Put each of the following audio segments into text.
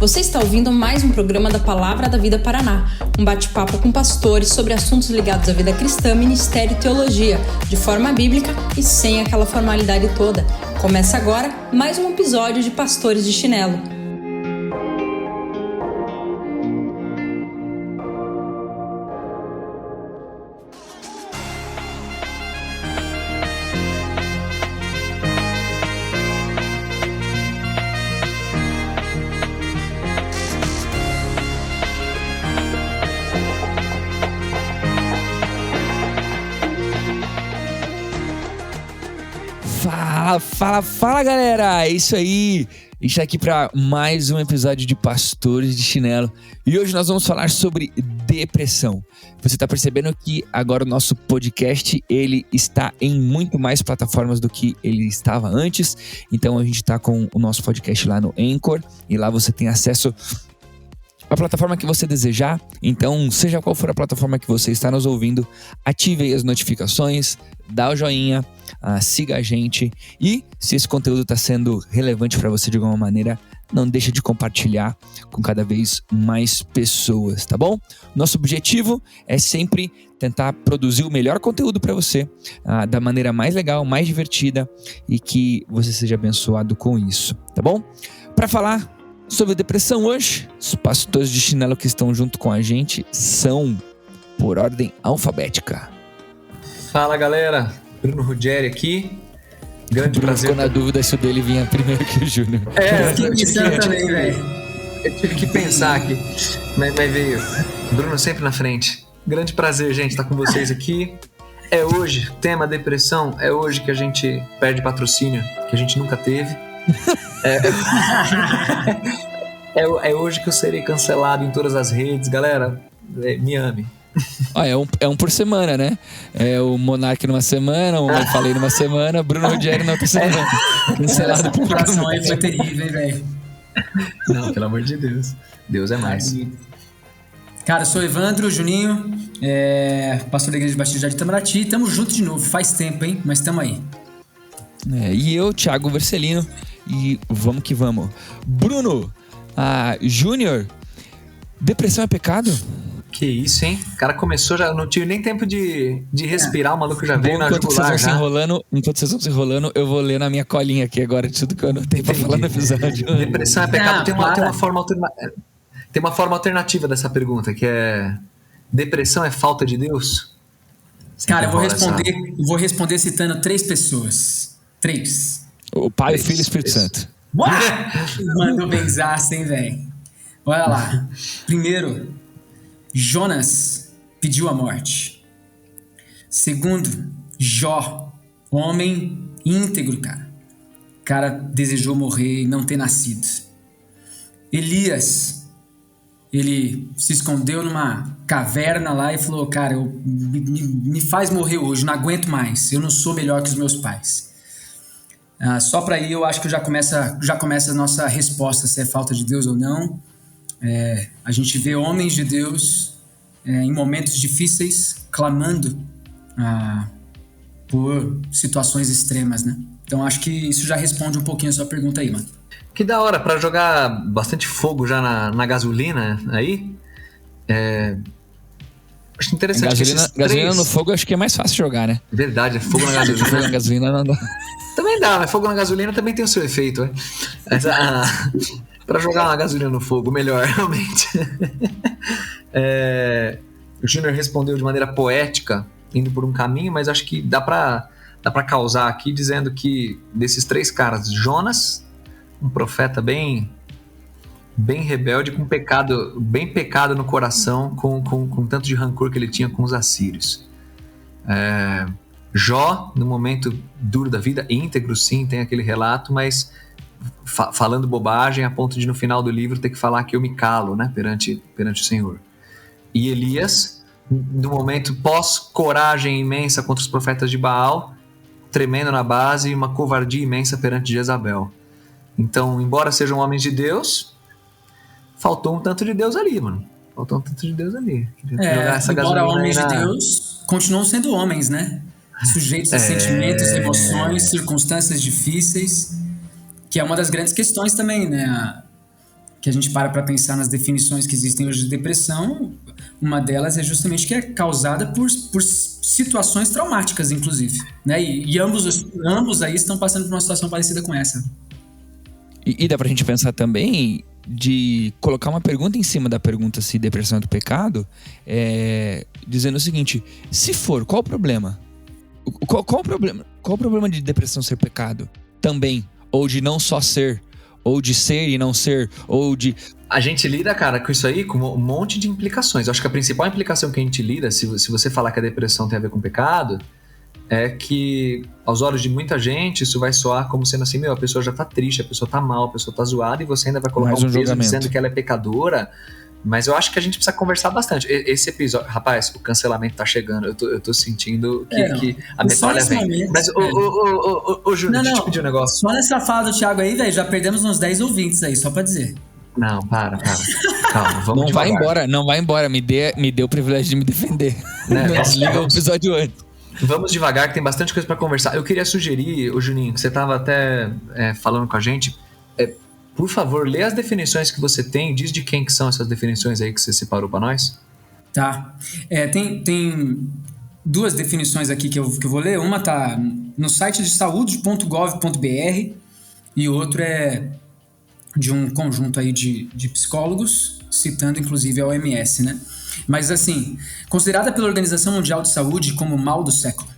Você está ouvindo mais um programa da Palavra da Vida Paraná, um bate-papo com pastores sobre assuntos ligados à vida cristã, ministério e teologia, de forma bíblica e sem aquela formalidade toda. Começa agora mais um episódio de Pastores de Chinelo. Fala galera, é isso aí, a gente tá aqui para mais um episódio de Pastores de Chinelo e hoje nós vamos falar sobre depressão. Você tá percebendo que agora o nosso podcast, ele está em muito mais plataformas do que ele estava antes, então a gente tá com o nosso podcast lá no Anchor e lá você tem acesso a plataforma que você desejar. Então, seja qual for a plataforma que você está nos ouvindo, ative aí as notificações, dá o joinha, siga a gente e se esse conteúdo está sendo relevante para você de alguma maneira, não deixe de compartilhar com cada vez mais pessoas, tá bom? Nosso objetivo é sempre tentar produzir o melhor conteúdo para você, da maneira mais legal, mais divertida e que você seja abençoado com isso, tá bom? Para falar sobre depressão hoje, os pastores de chinelo que estão junto com a gente são por ordem alfabética. Fala galera, Bruno Ruggeri aqui. Grande prazer. Ficou na dúvida se o dele vinha primeiro que o Júnior. Eu tive que pensar aqui, mas veio. Bruno sempre na frente. Grande prazer, gente, estar com vocês aqui. É hoje, tema depressão, é hoje que a gente perde patrocínio, que a gente nunca teve. É hoje que eu serei cancelado em todas as redes. Galera, me ame. É um por semana, né? É o Monark numa semana, o Eu Falei numa semana, Bruno Ruggeri na outra semana. Cancelado por coração aí foi terrível, hein, velho? Não, pelo amor de Deus. Deus é mais. Cara, eu sou Evandro Juninho, pastor da Igreja de Batista de Itamaraty. Tamo junto de novo, faz tempo, hein? Mas tamo aí. E eu, Thiago Vercelino, e vamos que vamos. Bruno, Júnior, depressão é pecado? Que isso, hein? O cara começou, já não tive nem tempo de respirar, o maluco já veio na jugular. Enquanto vocês vão se enrolando, eu vou ler na minha colinha aqui agora de tudo que eu anotei pra falar no episódio. Depressão é pecado? Tem uma forma alternativa dessa pergunta, que é: depressão é falta de Deus? Cara, eu vou responder citando 3 pessoas. 3. O Pai, o Filho e o Espírito Santo. Mandou benzaço, hein, velho? Olha lá. Primeiro, Jonas pediu a morte. Segundo, Jó, homem íntegro, cara. O cara desejou morrer e não ter nascido. Elias, ele se escondeu numa caverna lá e falou: cara, me faz morrer hoje, não aguento mais, eu não sou melhor que os meus pais. Só para aí eu acho que já começa a nossa resposta, se é falta de Deus ou não. A gente vê homens de Deus em momentos difíceis clamando por situações extremas, né? Então acho que isso já responde um pouquinho a sua pergunta aí, mano. Que da hora, pra jogar bastante fogo já na gasolina aí. Acho interessante. Gasolina no fogo acho que é mais fácil jogar, né? Verdade, é fogo na gasolina. Fogo na gasolina não dá. Também dá, mas fogo na gasolina também tem o seu efeito, né? Pra jogar uma gasolina no fogo, melhor, realmente. O Júnior respondeu de maneira poética, indo por um caminho, mas acho que dá pra causar aqui, dizendo que desses 3 caras, Jonas, um profeta bem rebelde, com pecado, bem pecado no coração, com tanto de rancor que ele tinha com os assírios. Jó, no momento duro da vida, íntegro sim, tem aquele relato, mas falando bobagem a ponto de no final do livro ter que falar que eu me calo, né, perante o Senhor. E Elias, no momento pós-coragem imensa contra os profetas de Baal, tremendo na base e uma covardia imensa perante Jezabel. Então, embora sejam homens de Deus, faltou um tanto de Deus ali, mano. Embora homens de Deus, continuam sendo homens, né? Sujeitos a sentimentos, emoções, circunstâncias difíceis, que é uma das grandes questões também, né? que a gente para pensar nas definições que existem hoje de depressão, uma delas é justamente que é causada por situações traumáticas, inclusive, né? E ambos aí estão passando por uma situação parecida com essa. E dá pra gente pensar também de colocar uma pergunta em cima da pergunta se depressão é do pecado, dizendo o seguinte: se for, qual o problema? Qual o problema? Qual o problema de depressão ser pecado? Também. Ou de não só ser. Ou de ser e não ser. Ou de... A gente lida, cara, com isso aí com um monte de implicações. Eu acho que a principal implicação que a gente lida, se você falar que a depressão tem a ver com pecado, é que, aos olhos de muita gente, isso vai soar como sendo assim: a pessoa já tá triste, a pessoa tá mal, a pessoa tá zoada, e você ainda vai colocar um peso dizendo que ela é pecadora. Mas eu acho que a gente precisa conversar bastante. Esse episódio... Rapaz, o cancelamento tá chegando. Eu tô sentindo que a metralha vem. Mas, Júnior, deixa eu te pedir um negócio. Só nessa fala do Thiago aí, velho, já perdemos uns 10 ouvintes aí, só pra dizer. Não, para. Calma, vamos Não devagar. Vai embora. Me dê o privilégio de me defender. Né? Não desliga o episódio antes. Vamos devagar, que tem bastante coisa pra conversar. Eu queria sugerir, Juninho, que você tava até falando com a gente... Por favor, lê as definições que você tem. Diz de quem que são essas definições aí que você separou para nós. Tá. Tem duas definições aqui que eu vou ler. Uma tá no site de saúde.gov.br e outro é de um conjunto aí de psicólogos, citando inclusive a OMS, né? Mas assim, considerada pela Organização Mundial de Saúde como o mal do século.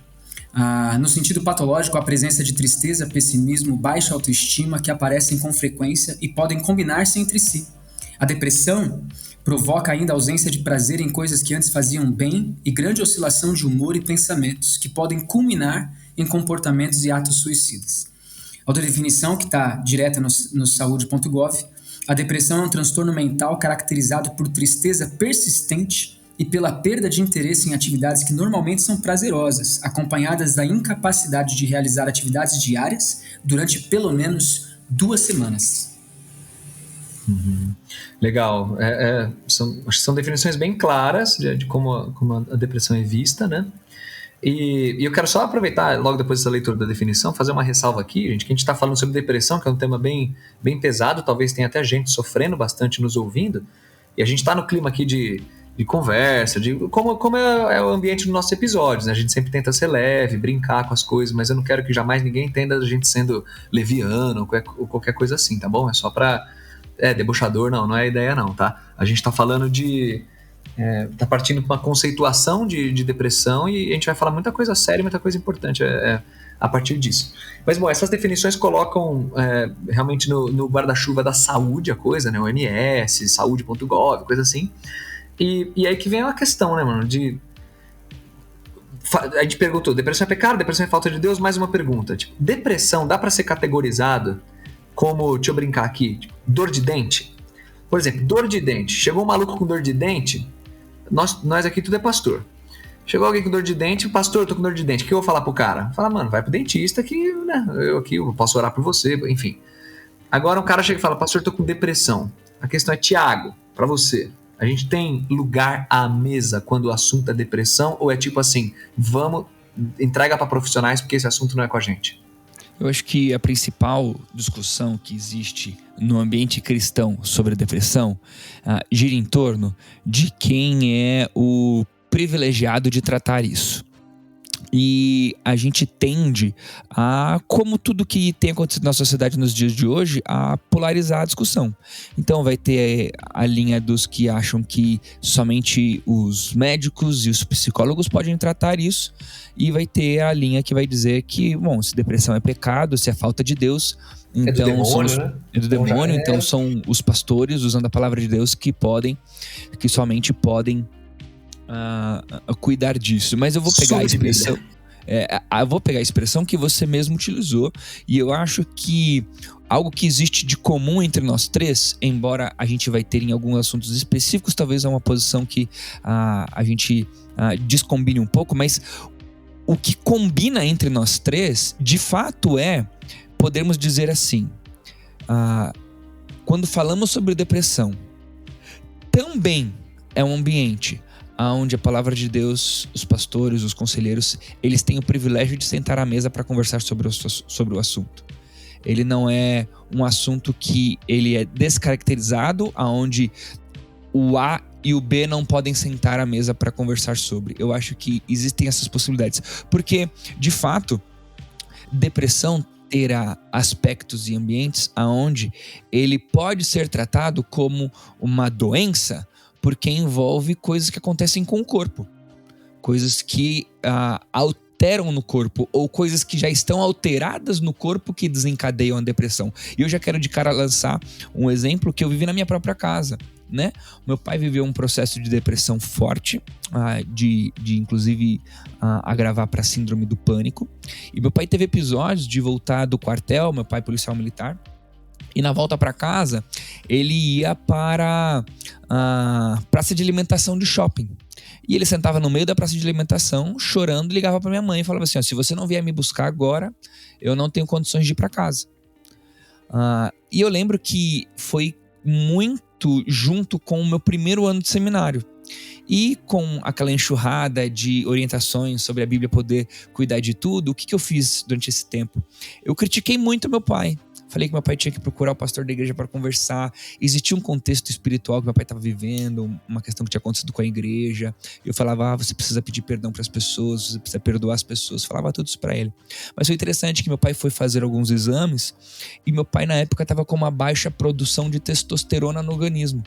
No sentido patológico, a presença de tristeza, pessimismo, baixa autoestima que aparecem com frequência e podem combinar-se entre si. A depressão provoca ainda a ausência de prazer em coisas que antes faziam bem e grande oscilação de humor e pensamentos que podem culminar em comportamentos e atos suicidas. Outra definição, que está direta no saúde.gov, a depressão é um transtorno mental caracterizado por tristeza persistente e pela perda de interesse em atividades que normalmente são prazerosas, acompanhadas da incapacidade de realizar atividades diárias durante pelo menos 2 semanas. Legal. Acho que são definições bem claras de como a depressão é vista, né? E eu quero só aproveitar, logo depois dessa leitura da definição, fazer uma ressalva aqui, gente, que a gente está falando sobre depressão, que é um tema bem, bem pesado, talvez tenha até gente sofrendo bastante nos ouvindo, e a gente está no clima aqui de conversa, de como é o ambiente dos nossos episódios, né? A gente sempre tenta ser leve, brincar com as coisas, mas eu não quero que jamais ninguém entenda a gente sendo leviano ou qualquer coisa assim, tá bom? É só pra... debochador, não é a ideia não, tá? A gente tá falando tá partindo pra uma conceituação de depressão e a gente vai falar muita coisa séria, muita coisa importante a partir disso. Mas, bom, essas definições colocam realmente no guarda-chuva da saúde a coisa, né? OMS, saúde.gov, coisa assim. E aí que vem uma questão, né, mano, a gente perguntou, depressão é pecado, depressão é falta de Deus? Mais uma pergunta, tipo, depressão dá pra ser categorizado como, deixa eu brincar aqui, tipo, dor de dente? Por exemplo, dor de dente, chegou um maluco com dor de dente, nós aqui tudo é pastor. Chegou alguém com dor de dente, pastor, eu tô com dor de dente, o que eu vou falar pro cara? Fala, mano, vai pro dentista que, né, eu posso orar por você, enfim. Agora um cara chega e fala, pastor, eu tô com depressão. A questão é, Tiago, pra você, a gente tem lugar à mesa quando o assunto é depressão ou é tipo assim, vamos, entrega para profissionais porque esse assunto não é com a gente? Eu acho que a principal discussão que existe no ambiente cristão sobre a depressão gira em torno de quem é o privilegiado de tratar isso. E a gente tende a, como tudo que tem acontecido na sociedade nos dias de hoje, a polarizar a discussão. Então vai ter a linha dos que acham que somente os médicos e os psicólogos podem tratar isso, e vai ter a linha que vai dizer que, bom, se depressão é pecado, se é falta de Deus, então é do demônio, então são os pastores, usando a palavra de Deus, que somente podem cuidar disso. Mas eu vou pegar a expressão que você mesmo utilizou, e eu acho que algo que existe de comum entre nós três, embora a gente vai ter em alguns assuntos específicos talvez é uma posição que a gente descombine um pouco, mas o que combina entre nós três de fato podemos dizer assim, quando falamos sobre depressão, também é um ambiente onde a palavra de Deus, os pastores, os conselheiros, eles têm o privilégio de sentar à mesa para conversar sobre o assunto. Ele não é um assunto que ele é descaracterizado, aonde o A e o B não podem sentar à mesa para conversar sobre. Eu acho que existem essas possibilidades. Porque, de fato, depressão terá aspectos e ambientes aonde ele pode ser tratado como uma doença, porque envolve coisas que acontecem com o corpo. Coisas que alteram no corpo, ou coisas que já estão alteradas no corpo que desencadeiam a depressão. E eu já quero de cara lançar um exemplo que eu vivi na minha própria casa, né? Meu pai viveu um processo de depressão forte, de inclusive agravar para síndrome do pânico. E meu pai teve episódios de voltar do quartel, meu pai policial militar, e na volta para casa ele ia para a praça de alimentação de shopping. E ele sentava no meio da praça de alimentação, chorando, ligava para minha mãe e falava assim: se você não vier me buscar agora, eu não tenho condições de ir para casa. E eu lembro que foi muito junto com o meu primeiro ano de seminário. E com aquela enxurrada de orientações sobre a Bíblia poder cuidar de tudo, o que eu fiz durante esse tempo? Eu critiquei muito meu pai. Falei que meu pai tinha que procurar o pastor da igreja para conversar. Existia um contexto espiritual que meu pai estava vivendo, uma questão que tinha acontecido com a igreja. Eu falava, você precisa pedir perdão para as pessoas, você precisa perdoar as pessoas. Falava tudo isso para ele. Mas foi interessante que meu pai foi fazer alguns exames e meu pai na época estava com uma baixa produção de testosterona no organismo.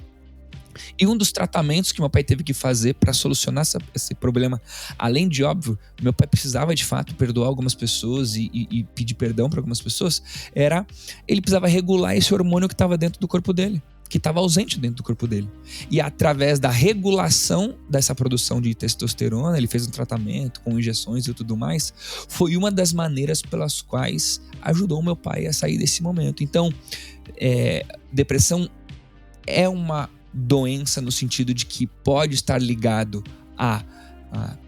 E um dos tratamentos que meu pai teve que fazer para solucionar esse problema, além de óbvio, meu pai precisava de fato perdoar algumas pessoas e pedir perdão para algumas pessoas, ele precisava regular esse hormônio que estava dentro do corpo dele, que estava ausente dentro do corpo dele. E através da regulação dessa produção de testosterona, ele fez um tratamento com injeções e tudo mais, foi uma das maneiras pelas quais ajudou meu pai a sair desse momento. Então, depressão é uma doença no sentido de que pode estar ligado a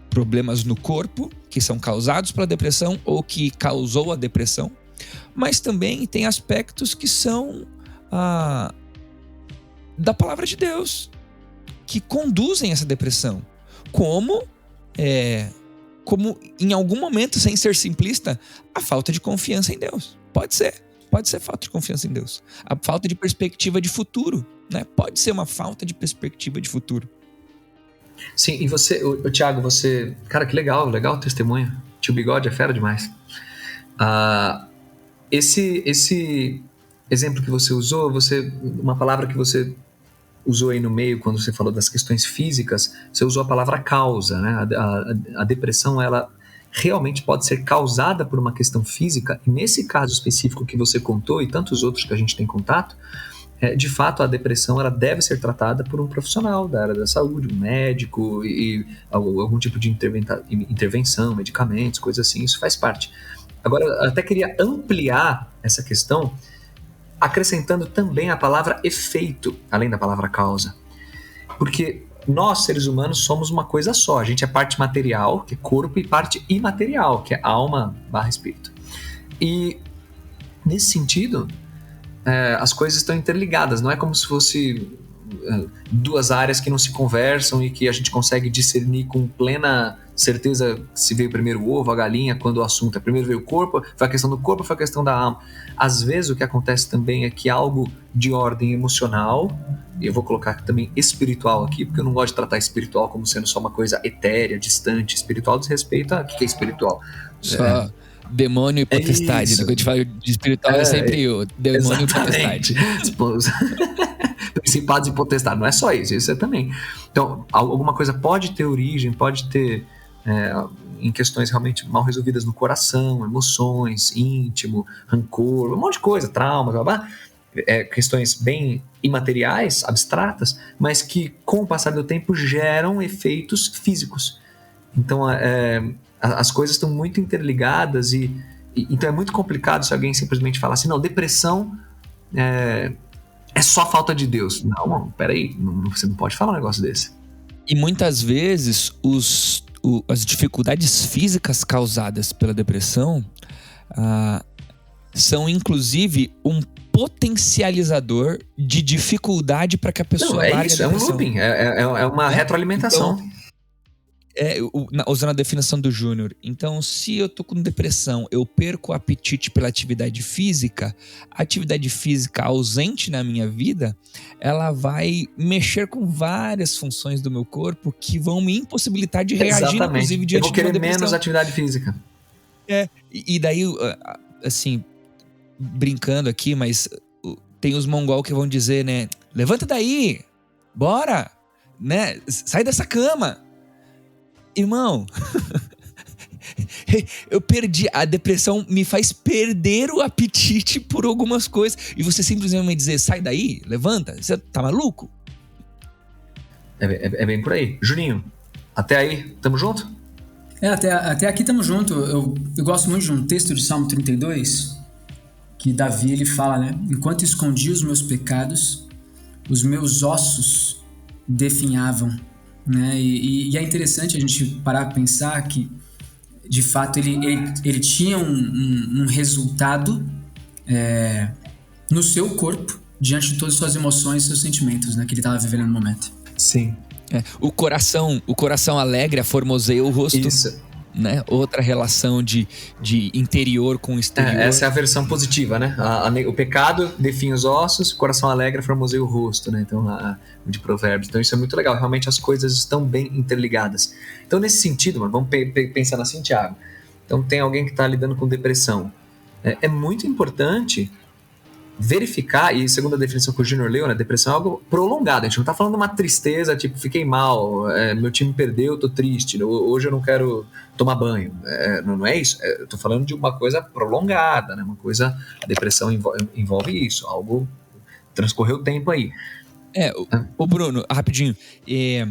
problemas no corpo que são causados pela depressão ou que causou a depressão, mas também tem aspectos que são da palavra de Deus que conduzem essa depressão, como em algum momento, sem ser simplista, a falta de confiança em Deus. Pode ser falta de confiança em Deus. A falta de perspectiva de futuro, né? Pode ser uma falta de perspectiva de futuro. Sim, e você, Thiago, cara, que legal o testemunho. Tio Bigode é fera demais. Esse exemplo que você usou, uma palavra que você usou aí no meio, quando você falou das questões físicas, você usou a palavra causa, né? A depressão, ela realmente pode ser causada por uma questão física, e nesse caso específico que você contou, e tantos outros que a gente tem contato, de fato a depressão ela deve ser tratada por um profissional da área da saúde, um médico, e algum tipo de intervenção, medicamentos, coisas assim, isso faz parte. Agora, eu até queria ampliar essa questão, acrescentando também a palavra efeito, além da palavra causa, porque nós, seres humanos, somos uma coisa só. A gente é parte material, que é corpo, e parte imaterial, que é alma / espírito. E, nesse sentido, as coisas estão interligadas. Não é como se fosse duas áreas que não se conversam e que a gente consegue discernir com plena certeza se veio primeiro o ovo, a galinha, quando o assunto primeiro veio o corpo, foi a questão do corpo, foi a questão da alma. Às vezes o que acontece também é que algo de ordem emocional, e eu vou colocar também espiritual aqui, porque eu não gosto de tratar espiritual como sendo só uma coisa etérea, distante. Espiritual diz respeito a... O que é espiritual? Só demônio e potestade. Quando a gente fala de espiritual é sempre o demônio exatamente. E potestade. Principados e potestades, não é só isso é também. Então, alguma coisa pode ter origem, pode ter em questões realmente mal resolvidas no coração, emoções, íntimo, rancor, um monte de coisa, trauma, blá, blá, questões bem imateriais, abstratas, mas que com o passar do tempo geram efeitos físicos. Então, as coisas estão muito interligadas e então é muito complicado se alguém simplesmente falar assim, não, depressão é só falta de Deus. Não, peraí, você não pode falar um negócio desse. E muitas vezes as dificuldades físicas causadas pela depressão são inclusive um potencializador de dificuldade para que a pessoa largue a depressão. É um looping, é uma retroalimentação. usando a definição do Júnior. Então, se eu tô com depressão, eu perco o apetite pela atividade física, a atividade física ausente na minha vida, ela vai mexer com várias funções do meu corpo que vão me impossibilitar de reagir, inclusive, diante de uma depressão. Eu vou querer menos atividade física. E daí, assim, brincando aqui, mas tem os mongol que vão dizer, né? Levanta daí, bora, né? Sai dessa cama. Irmão, eu perdi. A depressão me faz perder o apetite por algumas coisas. E você simplesmente dizer, sai daí, levanta. Você tá maluco? É bem por aí. Juninho, até aí, tamo junto? Até aqui tamo junto. Eu gosto muito de um texto de Salmo 32, que Davi, ele fala, né? Enquanto escondi os meus pecados, os meus ossos definhavam. Né? E é interessante a gente parar para pensar que, de fato, ele tinha um resultado no seu corpo, diante de todas as suas emoções e seus sentimentos, né, que ele estava vivendo no momento. Sim. O coração alegre aformoseia o rosto. Isso. Né? Outra relação de interior com exterior. Essa é a versão positiva, né? O pecado definha os ossos, o coração alegre formoseia o rosto, né? Então, de Provérbios. Então, isso é muito legal. Realmente, as coisas estão bem interligadas. Então, nesse sentido, mano, vamos pensar assim, Thiago. Então, tem alguém que está lidando com depressão. É muito importante verificar, e segundo a definição que o Júnior leu, né, depressão é algo prolongado. A gente não está falando de uma tristeza, tipo, fiquei mal, meu time perdeu, tô triste, hoje eu não quero tomar banho. Não é isso. Eu tô falando de uma coisa prolongada, né, uma coisa, a depressão envolve isso, algo transcorreu o tempo aí. Ô Bruno, rapidinho, e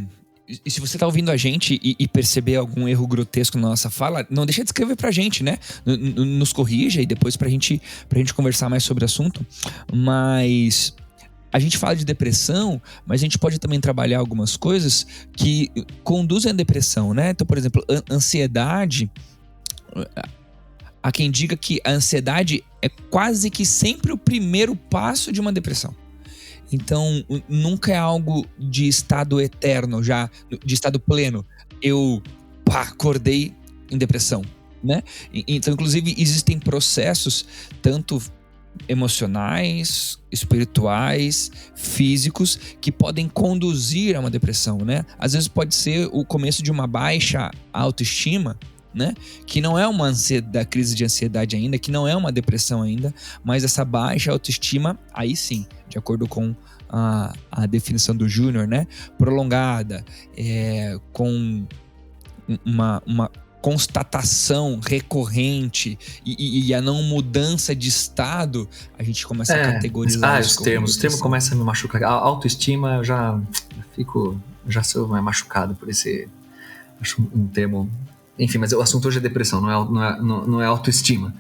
se você tá ouvindo a gente e perceber algum erro grotesco na nossa fala, não deixa de escrever pra gente, né? Nos corrija e depois pra gente conversar mais sobre o assunto. Mas a gente fala de depressão, mas a gente pode também trabalhar algumas coisas que conduzem à depressão, né? Então, por exemplo, ansiedade. Há quem diga que a ansiedade é quase que sempre o primeiro passo de uma depressão. Então, nunca é algo de estado eterno, já de estado pleno. Eu acordei em depressão, né? Então, inclusive, existem processos tanto emocionais, espirituais, físicos, que podem conduzir a uma depressão, né? Às vezes pode ser o começo de uma baixa autoestima, né? Que não é uma crise de ansiedade ainda, que não é uma depressão ainda, mas essa baixa autoestima, aí sim, de acordo com a definição do Júnior, né? Prolongada, com uma constatação recorrente e a não mudança de estado, a gente começa a categorizar os termos começam a me machucar. A autoestima, eu já sou mais machucado por esse, acho um termo. Enfim, mas o assunto hoje é depressão, não é autoestima.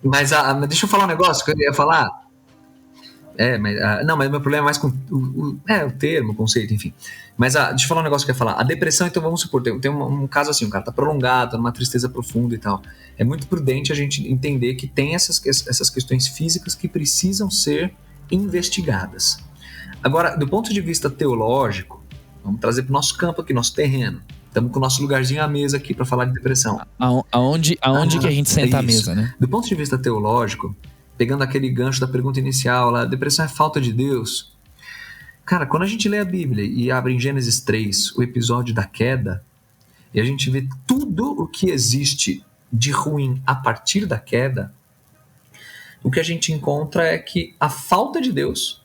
Mas deixa eu falar um negócio que eu ia falar. Mas o meu problema é mais com o termo, o conceito, enfim. Mas deixa eu falar um negócio que eu ia falar. A depressão, então vamos supor, tem um caso assim, o cara tá prolongado, tá numa tristeza profunda e tal. É muito prudente a gente entender que tem essas questões físicas que precisam ser investigadas. Agora, do ponto de vista teológico, vamos trazer para o nosso campo aqui, nosso terreno. Estamos com o nosso lugarzinho à mesa aqui para falar de depressão. Aonde que a gente senta à mesa, né? Do ponto de vista teológico, pegando aquele gancho da pergunta inicial lá, depressão é falta de Deus? Cara, quando a gente lê a Bíblia e abre em Gênesis 3 o episódio da queda, e a gente vê tudo o que existe de ruim a partir da queda, o que a gente encontra é que a falta de Deus,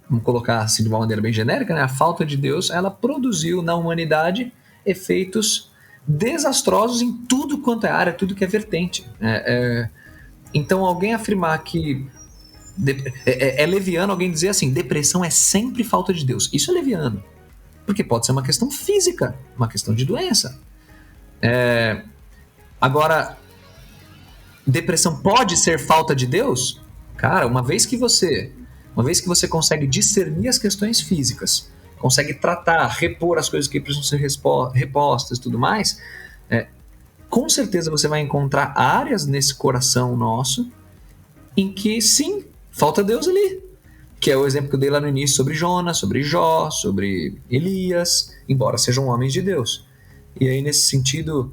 vamos colocar assim de uma maneira bem genérica, né? A falta de Deus, ela produziu na humanidade efeitos desastrosos em tudo quanto é área, tudo que é vertente. Então, alguém afirmar que é leviano alguém dizer assim, depressão é sempre falta de Deus. Isso é leviano, porque pode ser uma questão física, uma questão de doença. Agora, depressão pode ser falta de Deus? Cara, uma vez que você consegue discernir as questões físicas, consegue tratar, repor as coisas que precisam ser repostas e tudo mais, com certeza você vai encontrar áreas nesse coração nosso em que sim, falta Deus ali. Que é o exemplo que eu dei lá no início sobre Jonas, sobre Jó, sobre Elias, embora sejam homens de Deus. E aí, nesse sentido,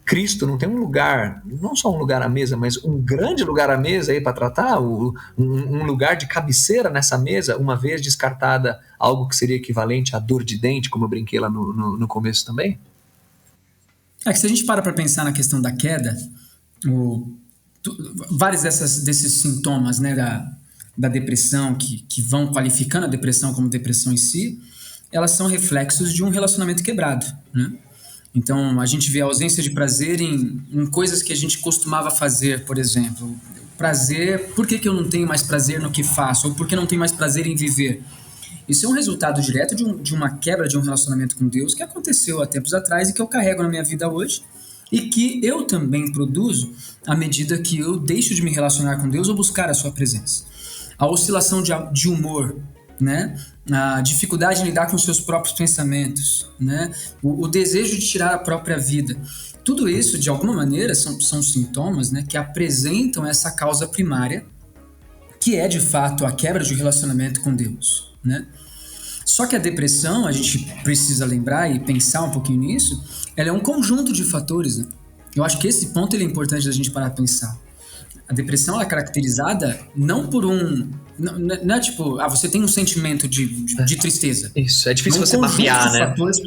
Cristo não tem um lugar, não só um lugar à mesa, mas um grande lugar à mesa aí para tratar, um lugar de cabeceira nessa mesa, uma vez descartada algo que seria equivalente à dor de dente, como eu brinquei lá no começo também? É que se a gente para pensar na questão da queda, vários desses sintomas, né, da depressão, que vão qualificando a depressão como depressão em si, elas são reflexos de um relacionamento quebrado, né? Então, a gente vê a ausência de prazer em coisas que a gente costumava fazer, por exemplo. Prazer, por que eu não tenho mais prazer no que faço? Ou por que não tenho mais prazer em viver? Isso é um resultado direto de uma quebra de um relacionamento com Deus que aconteceu há tempos atrás e que eu carrego na minha vida hoje e que eu também produzo à medida que eu deixo de me relacionar com Deus ou buscar a sua presença. A oscilação de humor, né? A dificuldade em lidar com seus próprios pensamentos, né? O desejo de tirar a própria vida. Tudo isso, de alguma maneira, são sintomas, né, que apresentam essa causa primária, que é, de fato, a quebra de relacionamento com Deus, né? Só que a depressão, a gente precisa lembrar e pensar um pouquinho nisso, ela é um conjunto de fatores, né? Eu acho que esse ponto ele é importante da gente parar para pensar. A depressão ela é caracterizada não por não é tipo, você tem um sentimento de tristeza. Isso, é difícil você mapear, né? Fatores,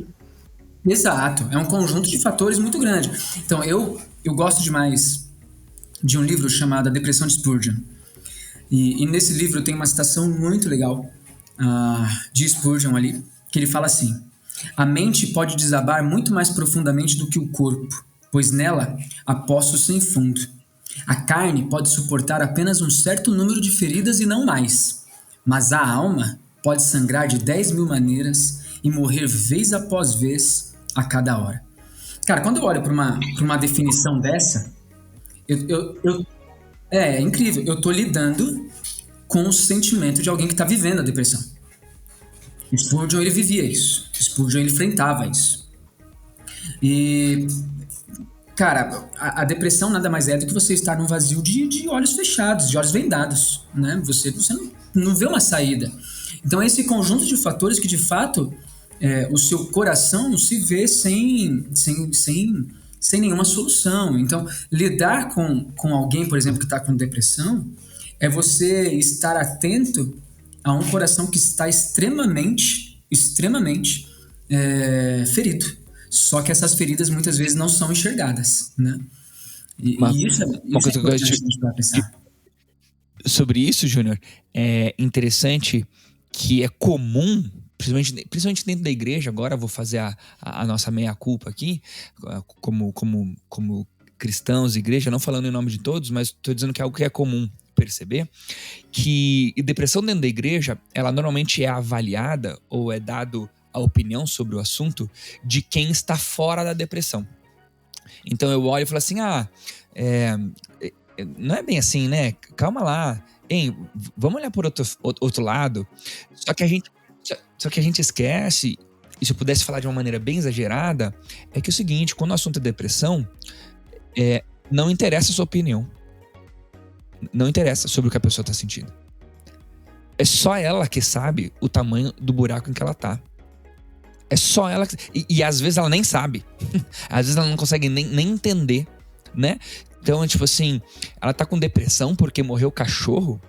exato, é um conjunto de fatores muito grande. Então, eu gosto demais de um livro chamado A Depressão de Spurgeon. E nesse livro tem uma citação muito legal de Spurgeon ali, que ele fala assim: a mente pode desabar muito mais profundamente do que o corpo, pois nela há poços sem fundo. A carne pode suportar apenas um certo número de feridas e não mais, mas a alma pode sangrar de 10.000 maneiras e morrer vez após vez a cada hora. Cara, quando eu olho para uma definição dessa, é incrível. Eu tô lidando com o sentimento de alguém que está vivendo a depressão. Spurgeon, ele vivia isso. Spurgeon, ele enfrentava isso. E, cara, a depressão nada mais é do que você estar num vazio de olhos fechados, de olhos vendados, né? Você não vê uma saída. Então, esse conjunto de fatores que, de fato, o seu coração se vê sem nenhuma solução. Então, lidar com alguém, por exemplo, que está com depressão, é você estar atento a um coração que está extremamente ferido. Só que essas feridas muitas vezes não são enxergadas, né? E isso é importante a gente pensar. Sobre isso, Júnior, é interessante que é comum, principalmente dentro da igreja. Agora eu vou fazer a nossa meia-culpa aqui, como cristãos, igreja, não falando em nome de todos, mas estou dizendo que é algo que é comum perceber, que depressão dentro da igreja, ela normalmente é avaliada ou é dado a opinião sobre o assunto de quem está fora da depressão. Então eu olho e falo assim, não é bem assim, né? Calma lá, hein? Vamos olhar por outro lado. Só que a gente esquece, e se eu pudesse falar de uma maneira bem exagerada, é que é o seguinte: quando o assunto é depressão, não interessa a sua opinião. Não interessa sobre o que a pessoa está sentindo. É só ela que sabe o tamanho do buraco em que ela tá. É só ela que... E às vezes ela nem sabe. Às vezes ela não consegue nem entender, né? Então, tipo assim, ela tá com depressão porque morreu o cachorro.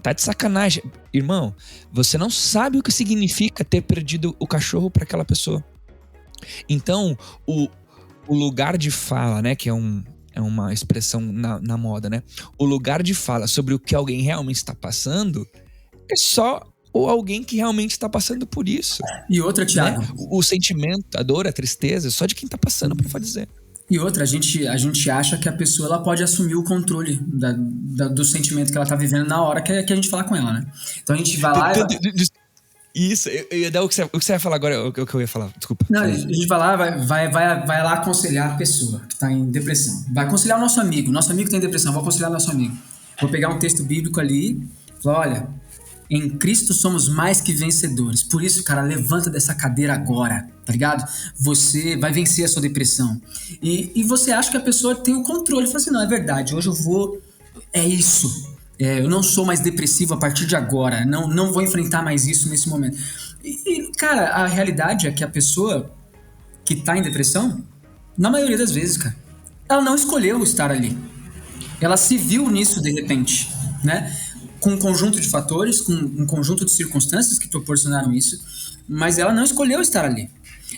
Tá de sacanagem. Irmão, você não sabe o que significa ter perdido o cachorro para aquela pessoa. Então, o lugar de fala, né? Que é uma expressão na moda, né? O lugar de fala sobre o que alguém realmente está passando é só ou alguém que realmente está passando por isso. E outra, Thiago, né? O sentimento, a dor, a tristeza, só de quem está passando para dizer. E outra, a gente acha que a pessoa ela pode assumir o controle do sentimento que ela está vivendo na hora que a gente falar com ela, né? Então a gente vai lá Isso, eu ia dar o que você ia falar agora, o que eu ia falar, desculpa. Não, a gente vai lá, vai lá aconselhar a pessoa que está em depressão. Vai aconselhar o nosso amigo que tem depressão, vou aconselhar o nosso amigo. Vou pegar um texto bíblico ali, falar, olha, em Cristo somos mais que vencedores. Por isso, cara, levanta dessa cadeira agora, tá ligado? Você vai vencer a sua depressão. E você acha que a pessoa tem o controle. Fala assim, não, é verdade, hoje eu vou... É isso. Eu não sou mais depressivo a partir de agora. Não vou enfrentar mais isso nesse momento. E, cara, a realidade é que a pessoa que tá em depressão, na maioria das vezes, cara, ela não escolheu estar ali. Ela se viu nisso de repente, né? Com um conjunto de fatores, com um conjunto de circunstâncias que proporcionaram isso, mas ela não escolheu estar ali.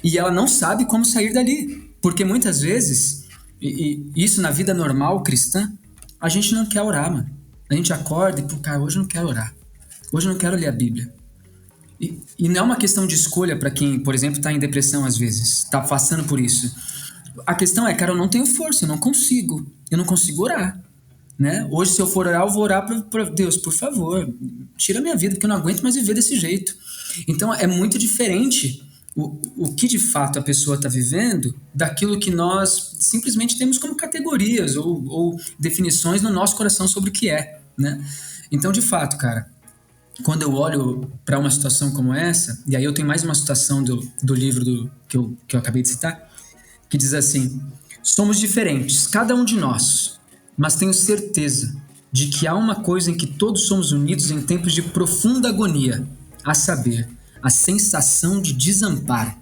E ela não sabe como sair dali. Porque muitas vezes, e isso na vida normal cristã, a gente não quer orar, mano. A gente acorda e, pô, cara, hoje eu não quero orar. Hoje eu não quero ler a Bíblia. E não é uma questão de escolha para quem, por exemplo, está em depressão às vezes, está passando por isso. A questão é, cara, eu não tenho força, eu não consigo orar. Né? Hoje, se eu for orar, eu vou orar para Deus, por favor, tira minha vida, porque eu não aguento mais viver desse jeito. Então, é muito diferente o que de fato a pessoa está vivendo daquilo que nós simplesmente temos como categorias ou definições no nosso coração sobre o que é. Né? Então, de fato, cara, quando eu olho para uma situação como essa, e aí eu tenho mais uma citação do livro que eu acabei de citar, que diz assim: somos diferentes, cada um de nós, mas tenho certeza de que há uma coisa em que todos somos unidos em tempos de profunda agonia, a saber, a sensação de desamparo.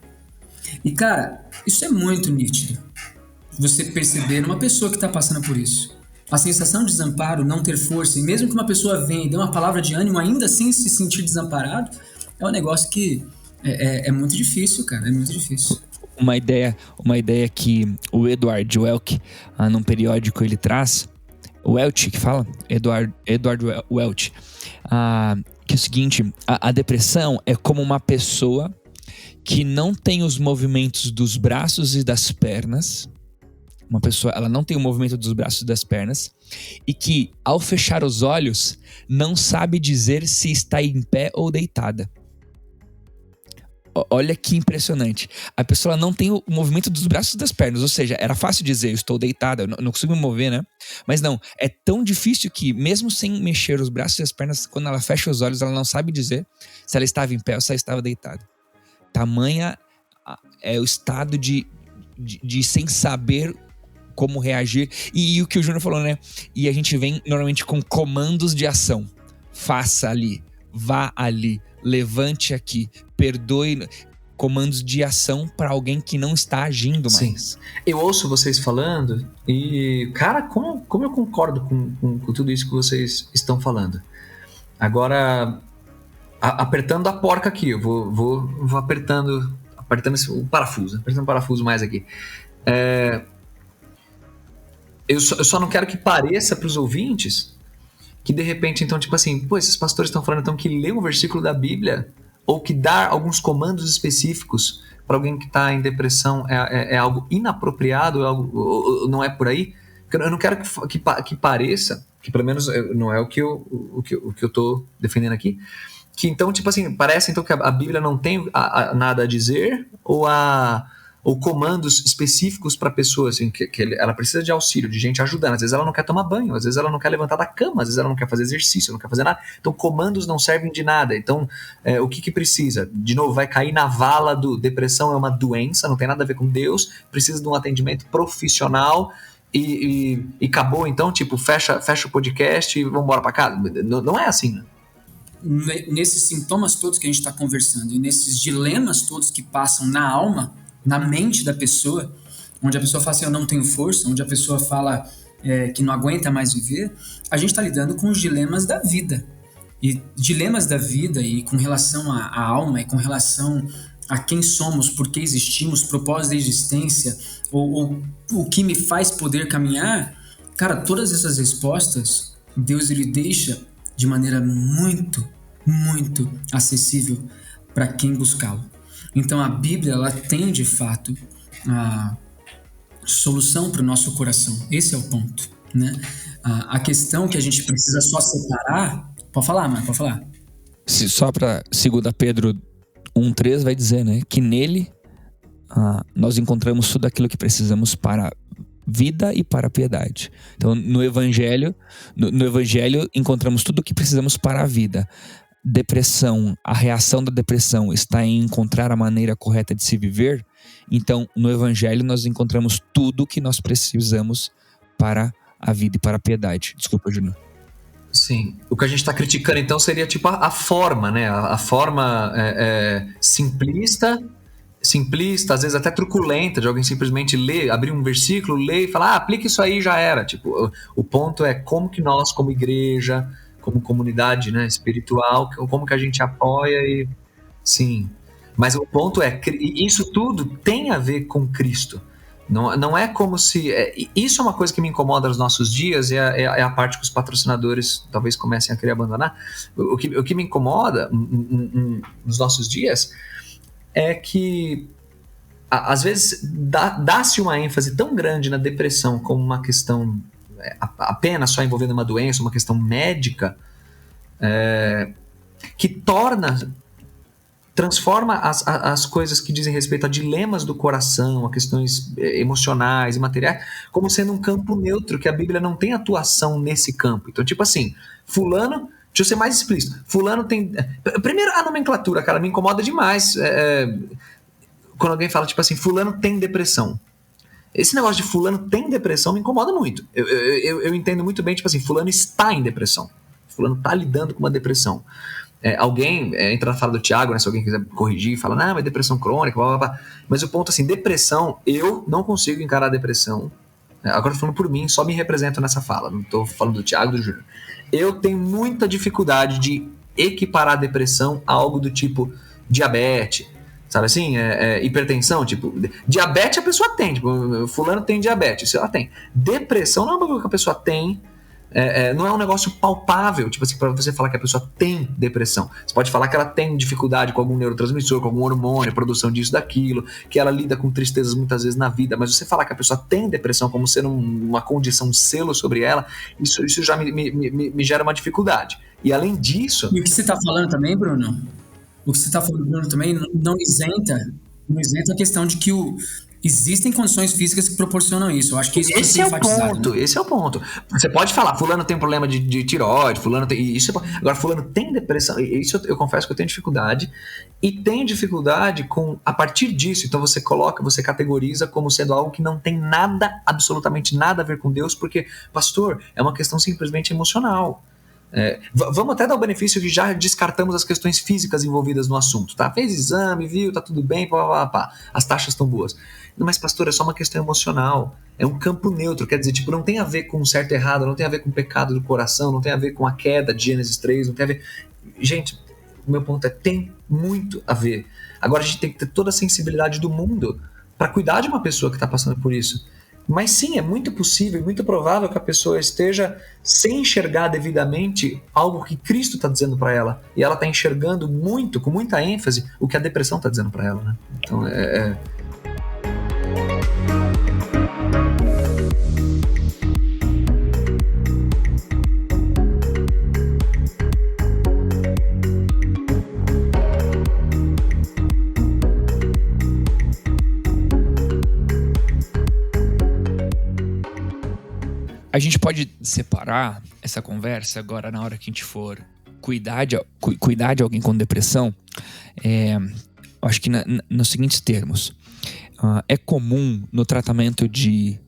E cara, isso é muito nítido, você perceber numa pessoa que está passando por isso. A sensação de desamparo, não ter força, e mesmo que uma pessoa venha e dê uma palavra de ânimo, ainda assim se sentir desamparado, é um negócio que é muito difícil, cara, é muito difícil. Uma ideia que o Edward Welch, num periódico, ele traz, o Welch que fala, Edward Welch, que é o seguinte: a depressão é como uma pessoa que não tem os movimentos dos braços e das pernas. Uma pessoa, ela não tem o movimento dos braços e das pernas, e que, ao fechar os olhos, não sabe dizer se está em pé ou deitada. Olha que impressionante. A pessoa não tem o movimento dos braços e das pernas. Ou seja, era fácil dizer, eu estou deitada, eu não consigo me mover, né? Mas não, é tão difícil que, mesmo sem mexer os braços e as pernas, quando ela fecha os olhos, ela não sabe dizer se ela estava em pé ou se ela estava deitada. Tamanha é o estado de sem saber como reagir. E o que o Júnior falou, né? E a gente vem normalmente com comandos de ação. Faça ali, vá ali, levante aqui, perdoe, comandos de ação para alguém que não está agindo mais. Sim. Eu ouço vocês falando e, cara, como eu concordo com tudo isso que vocês estão falando. Agora, apertando a porca aqui, eu vou apertando o parafuso mais aqui. Eu só não quero que pareça para os ouvintes que de repente, então, tipo assim, pô, esses pastores estão falando então que ler um versículo da Bíblia ou que dar alguns comandos específicos para alguém que está em depressão é algo inapropriado, ou não é por aí. Eu não quero que pareça, que pelo menos não é o que eu estou defendendo aqui, que então, tipo assim, parece então que a Bíblia não tem nada a dizer, ou comandos específicos para a pessoa, assim, que ela precisa de auxílio, de gente ajudando. Às vezes ela não quer tomar banho, às vezes ela não quer levantar da cama, às vezes ela não quer fazer exercício, não quer fazer nada. Então, comandos não servem de nada. Então, o que precisa? De novo, vai cair na vala do depressão é uma doença, não tem nada a ver com Deus, precisa de um atendimento profissional e acabou, então, tipo, fecha o podcast e vamos embora para casa. Não é assim, né? Nesses sintomas todos que a gente está conversando e nesses dilemas todos que passam na alma, na mente da pessoa, onde a pessoa fala assim, eu não tenho força, onde a pessoa fala que não aguenta mais viver, a gente está lidando com os dilemas da vida. E dilemas da vida e com relação à alma e com relação a quem somos, por que existimos, propósito da existência, ou o que me faz poder caminhar, cara, todas essas respostas, Deus ele deixa de maneira muito, muito acessível para quem buscá-lo. Então a Bíblia, ela tem de fato a solução para o nosso coração. Esse é o ponto, né? A questão que a gente precisa só separar... Pode falar, mano, pode falar. Só para 2 Pedro 1,3 vai dizer, né? Que nele nós encontramos tudo aquilo que precisamos para a vida e para a piedade. Então no Evangelho encontramos tudo o que precisamos para a vida. Depressão, a reação da depressão está em encontrar a maneira correta de se viver. Então, no Evangelho nós encontramos tudo que nós precisamos para a vida e para a piedade. Desculpa, Júnior. Sim. O que a gente está criticando, então, seria tipo a forma, né? A forma simplista, simplista, às vezes até truculenta, de alguém simplesmente ler, abrir um versículo, ler e falar, aplica isso aí, já era. Tipo, o ponto é como que nós, como igreja, como comunidade, né, espiritual, como que a gente apoia e... Sim. Mas o ponto é, isso tudo tem a ver com Cristo. Não é como se... isso é uma coisa que me incomoda nos nossos dias, é a parte que os patrocinadores talvez comecem a querer abandonar. O que me incomoda nos nossos dias é que às vezes dá-se uma ênfase tão grande na depressão como uma questão apenas só envolvendo uma doença, uma questão médica, que transforma as coisas que dizem respeito a dilemas do coração, a questões emocionais e materiais, como sendo um campo neutro, que a Bíblia não tem atuação nesse campo. Então, tipo assim, fulano, deixa eu ser mais explícito, fulano tem... Primeiro, a nomenclatura, cara, me incomoda demais quando alguém fala, tipo assim, fulano tem depressão. Esse negócio de fulano tem depressão me incomoda muito. Eu entendo muito bem, tipo assim, fulano está em depressão. Fulano está lidando com uma depressão. Alguém entra na fala do Tiago, né, se alguém quiser corrigir, fala, não, mas depressão crônica, blá, blá, blá. Mas o ponto assim, depressão, eu não consigo encarar a depressão. Agora tô falando por mim, só me represento nessa fala, não tô falando do Tiago, do Júnior. Eu tenho muita dificuldade de equiparar a depressão a algo do tipo diabetes, sabe assim, hipertensão, tipo, diabetes a pessoa tem, tipo, fulano tem diabetes, ela tem. Depressão não é uma coisa que a pessoa tem, não é um negócio palpável, tipo assim, para você falar que a pessoa tem depressão. Você pode falar que ela tem dificuldade com algum neurotransmissor, com algum hormônio, produção disso, daquilo, que ela lida com tristezas muitas vezes na vida, mas você falar que a pessoa tem depressão como sendo uma condição, um selo sobre ela, isso já me gera uma dificuldade. E além disso... E o que você está falando também, Bruno? O que você está falando, Bruno, também não isenta a questão de que existem condições físicas que proporcionam isso. Eu acho que isso esse é o ponto, né? Esse é o ponto. Você pode falar, fulano tem problema de tireoide, fulano tem... Agora, fulano tem depressão. Isso eu confesso que eu tenho dificuldade. E tenho dificuldade com... A partir disso, então você categoriza como sendo algo que não tem nada, absolutamente nada a ver com Deus, porque, pastor, é uma questão simplesmente emocional. Vamos até dar o benefício que já descartamos as questões físicas envolvidas no assunto, tá? Fez exame, viu, tá tudo bem, pá, as taxas estão boas. Mas, pastor, é só uma questão emocional, é um campo neutro, quer dizer, tipo, não tem a ver com certo e errado, não tem a ver com o pecado do coração, não tem a ver com a queda de Gênesis 3, não tem a ver... Gente, o meu ponto tem muito a ver. Agora a gente tem que ter toda a sensibilidade do mundo para cuidar de uma pessoa que está passando por isso. Mas sim, é muito possível e muito provável que a pessoa esteja sem enxergar devidamente algo que Cristo está dizendo para ela. E ela está enxergando muito, com muita ênfase, o que a depressão está dizendo para ela, né? Então, A gente pode separar essa conversa agora na hora que a gente for cuidar de alguém com depressão, acho que nos seguintes termos. É comum no tratamento de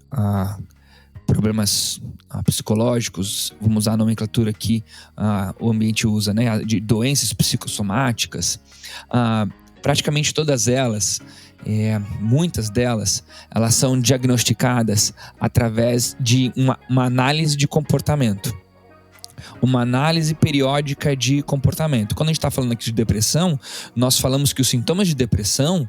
problemas psicológicos, vamos usar a nomenclatura que o ambiente usa, né, de doenças psicossomáticas, praticamente todas elas, muitas delas, elas são diagnosticadas através de uma análise de comportamento. Uma análise periódica de comportamento. Quando a gente está falando aqui de depressão, nós falamos que os sintomas de depressão,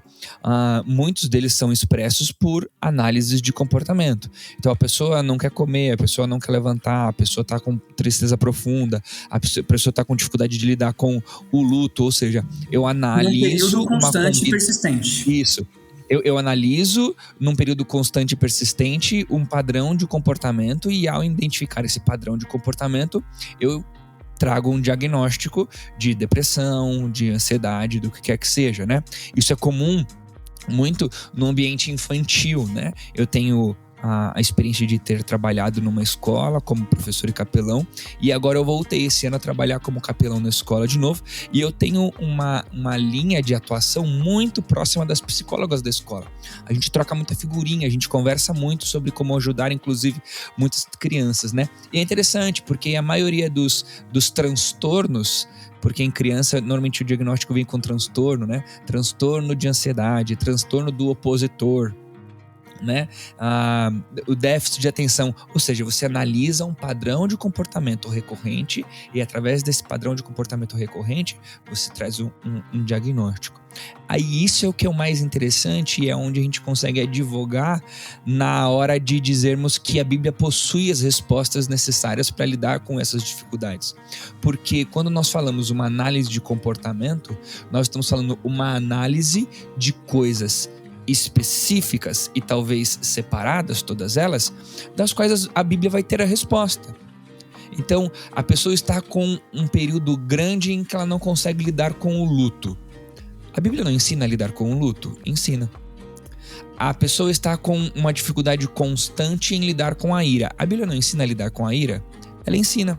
muitos deles são expressos por análises de comportamento. Então a pessoa não quer comer, a pessoa não quer levantar, a pessoa está com tristeza profunda, a pessoa está com dificuldade de lidar com o luto, ou seja, eu analiso... Um período constante e persistente. Isso. Eu analiso, num período constante e persistente, um padrão de comportamento e, ao identificar esse padrão de comportamento, eu trago um diagnóstico de depressão, de ansiedade, do que quer que seja, né? Isso é comum muito no ambiente infantil, né? Eu tenho a experiência de ter trabalhado numa escola como professor e capelão, e agora eu voltei esse ano a trabalhar como capelão na escola de novo, e eu tenho uma linha de atuação muito próxima das psicólogas da escola. A gente troca muita figurinha, a gente conversa muito sobre como ajudar, inclusive, muitas crianças, né? E é interessante, porque a maioria dos transtornos Porque em criança, normalmente o diagnóstico vem com transtorno, né? Transtorno de ansiedade, transtorno do opositor, né? O déficit de atenção, ou seja, você analisa um padrão de comportamento recorrente e através desse padrão de comportamento recorrente você traz um diagnóstico. Aí isso é o que é o mais interessante e é onde a gente consegue advogar na hora de dizermos que a Bíblia possui as respostas necessárias para lidar com essas dificuldades. Porque quando nós falamos uma análise de comportamento, nós estamos falando uma análise de coisas específicas e talvez separadas, todas elas, das quais a Bíblia vai ter a resposta. Então, a pessoa está com um período grande em que ela não consegue lidar com o luto. A Bíblia não ensina a lidar com o luto? Ensina. A pessoa está com uma dificuldade constante em lidar com a ira. A Bíblia não ensina a lidar com a ira? Ela ensina.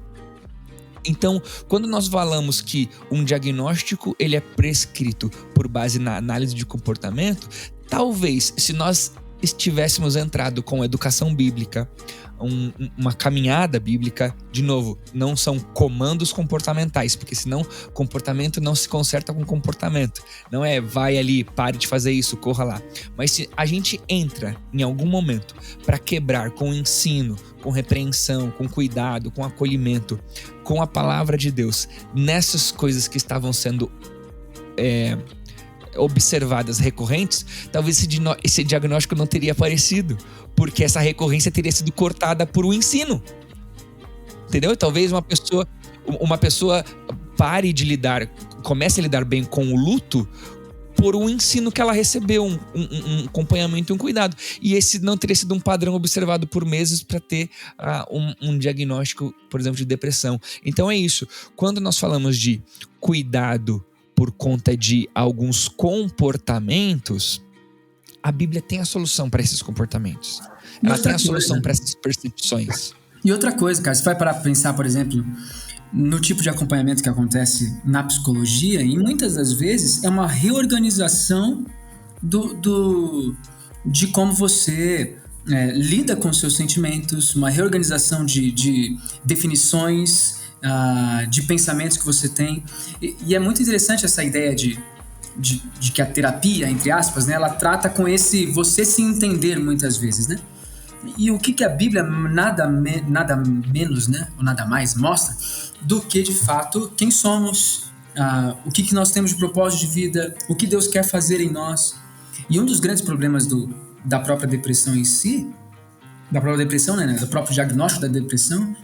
Então, quando nós falamos que um diagnóstico ele é prescrito por base na análise de comportamento, talvez se nós estivéssemos entrado com educação bíblica, uma caminhada bíblica, de novo, não são comandos comportamentais, porque senão comportamento não se conserta com comportamento. Não é vai ali, pare de fazer isso, corra lá. Mas se a gente entra em algum momento para quebrar com ensino, com repreensão, com cuidado, com acolhimento, com a palavra de Deus, nessas coisas que estavam sendo observadas recorrentes, talvez esse diagnóstico não teria aparecido, porque essa recorrência teria sido cortada por um ensino, entendeu? Talvez uma pessoa pare de comece a lidar bem com o luto por um ensino que ela recebeu, um acompanhamento e um cuidado, e esse não teria sido um padrão observado por meses para ter um diagnóstico, por exemplo, de depressão. Então é isso, quando nós falamos de cuidado por conta de alguns comportamentos, a Bíblia tem a solução para esses comportamentos. Ela tem a solução para essas percepções. E outra coisa, cara, você vai parar para pensar, por exemplo, no tipo de acompanhamento que acontece na psicologia, e muitas das vezes é uma reorganização de como você lida com seus sentimentos, uma reorganização de definições, de pensamentos que você tem. E é muito interessante essa ideia de que a terapia, entre aspas, né, ela trata com esse você se entender muitas vezes, né? E o que a Bíblia nada menos, né, ou nada mais mostra do que, de fato, quem somos, o que nós temos de propósito de vida, o que Deus quer fazer em nós. E um dos grandes problemas da própria depressão em si, da própria depressão, né, do próprio diagnóstico da depressão,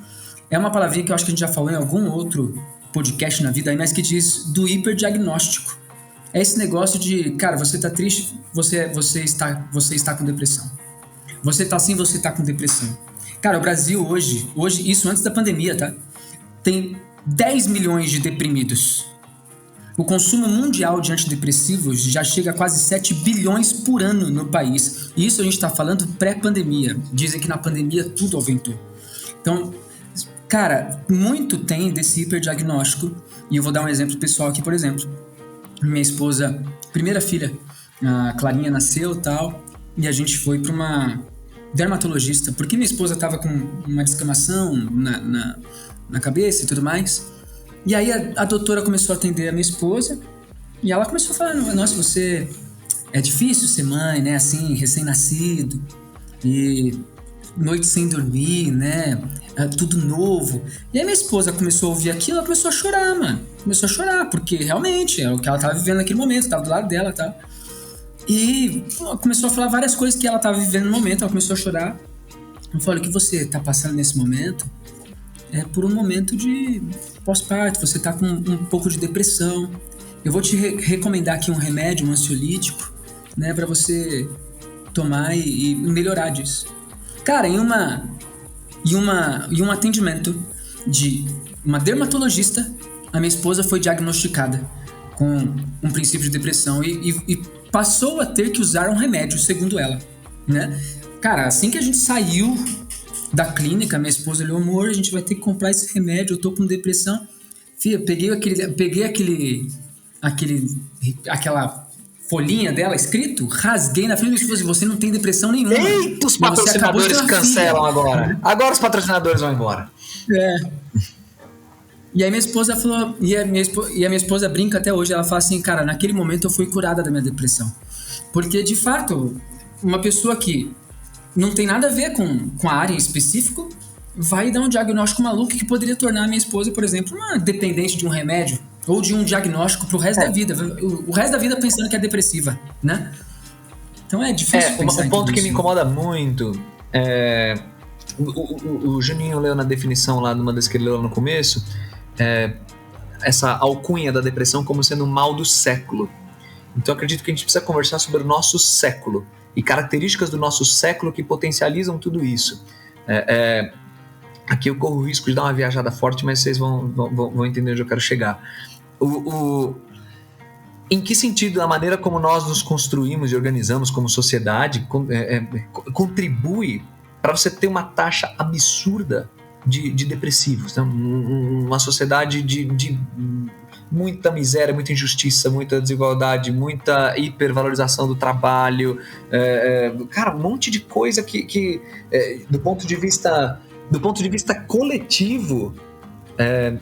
é uma palavrinha que eu acho que a gente já falou em algum outro podcast na vida aí, mas que diz do hiperdiagnóstico. É esse negócio de, cara, você tá triste, você está com depressão. Você tá assim, você tá com depressão. Cara, o Brasil hoje, isso antes da pandemia, tá? Tem 10 milhões de deprimidos. O consumo mundial de antidepressivos já chega a quase 7 bilhões por ano no país. E isso a gente tá falando pré-pandemia. Dizem que na pandemia tudo aumentou. Então, cara, muito tem desse hiperdiagnóstico. E eu vou dar um exemplo pessoal aqui, por exemplo. Minha esposa, primeira filha, a Clarinha nasceu e tal, e a gente foi para uma dermatologista, porque minha esposa estava com uma descamação na cabeça e tudo mais. E aí a doutora começou a atender a minha esposa, e ela começou a falar, nossa, você é difícil ser mãe, né, assim, recém-nascido, e noite sem dormir, né, tudo novo. E aí minha esposa começou a ouvir aquilo, ela começou a chorar, mano. Começou a chorar, porque realmente é o que ela tava vivendo naquele momento, tava do lado dela e tal. E começou a falar várias coisas que ela tava vivendo no momento, ela começou a chorar. Eu falei, o que você tá passando nesse momento é por um momento de pós-parto, você tá com um pouco de depressão. Eu vou te recomendar aqui um remédio, um ansiolítico, né, pra você tomar e melhorar disso. Cara, em um atendimento de uma dermatologista, a minha esposa foi diagnosticada com um princípio de depressão e passou a ter que usar um remédio, segundo ela, né? Cara, assim que a gente saiu da clínica, minha esposa olhou, amor, a gente vai ter que comprar esse remédio, eu tô com depressão. Filha, peguei aquela folhinha dela escrito, rasguei na frente da minha esposa, você não tem depressão nenhuma. Eita, os patrocinadores cancelam agora. Agora os patrocinadores vão embora. E aí minha esposa falou, e a minha esposa brinca até hoje, ela fala assim, cara, naquele momento eu fui curada da minha depressão. Porque, de fato, uma pessoa que não tem nada a ver com a área em específico vai dar um diagnóstico maluco que poderia tornar a minha esposa, por exemplo, uma dependente de um remédio ou de um diagnóstico pro resto da vida. O resto da vida pensando que é depressiva, né? Então é difícil pensar um ponto que me isso. incomoda muito é... O Juninho leu na definição lá, numa das que ele leu no começo, essa alcunha da depressão como sendo um mal do século. Então acredito que a gente precisa conversar sobre o nosso século e características do nosso século que potencializam tudo isso. Aqui eu corro o risco de dar uma viajada forte, mas vocês vão entender onde eu quero chegar. Em que sentido a maneira como nós nos construímos e organizamos como sociedade contribui para você ter uma taxa absurda de depressivos, né? Uma sociedade de muita miséria, muita injustiça, muita desigualdade, muita hipervalorização do trabalho, cara, um monte de coisa que do ponto de vista coletivo,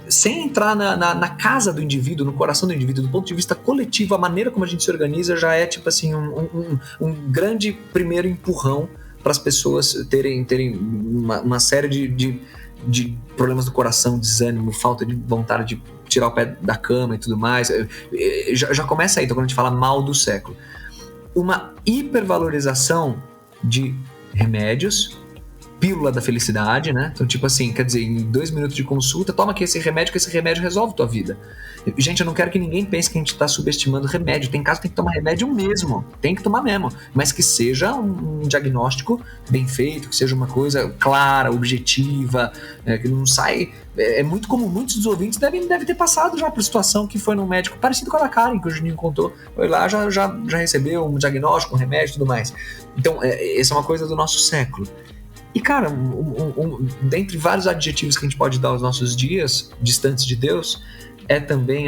sem entrar na casa do indivíduo, no coração do indivíduo, do ponto de vista coletivo, a maneira como a gente se organiza já é tipo assim um grande primeiro empurrão para as pessoas terem uma série de problemas do coração, desânimo, falta de vontade de tirar o pé da cama e tudo mais. Já começa aí, então, quando a gente fala mal do século. Uma hipervalorização de remédios, pílula da felicidade, né? Então, tipo assim, quer dizer, em 2 minutos de consulta, toma aqui esse remédio, que esse remédio resolve tua vida. Gente, eu não quero que ninguém pense que a gente está subestimando remédio. Tem caso que tem que tomar remédio mesmo. Tem que tomar mesmo. Mas que seja um diagnóstico bem feito, que seja uma coisa clara, objetiva, que não sai... É muito comum, muitos dos ouvintes devem ter passado já por situação que foi num médico parecido com a da Karen, que o Juninho contou. Foi lá, já recebeu um diagnóstico, um remédio e tudo mais. Então, essa é uma coisa do nosso século. E, cara, dentre vários adjetivos que a gente pode dar aos nossos dias, distantes de Deus, é também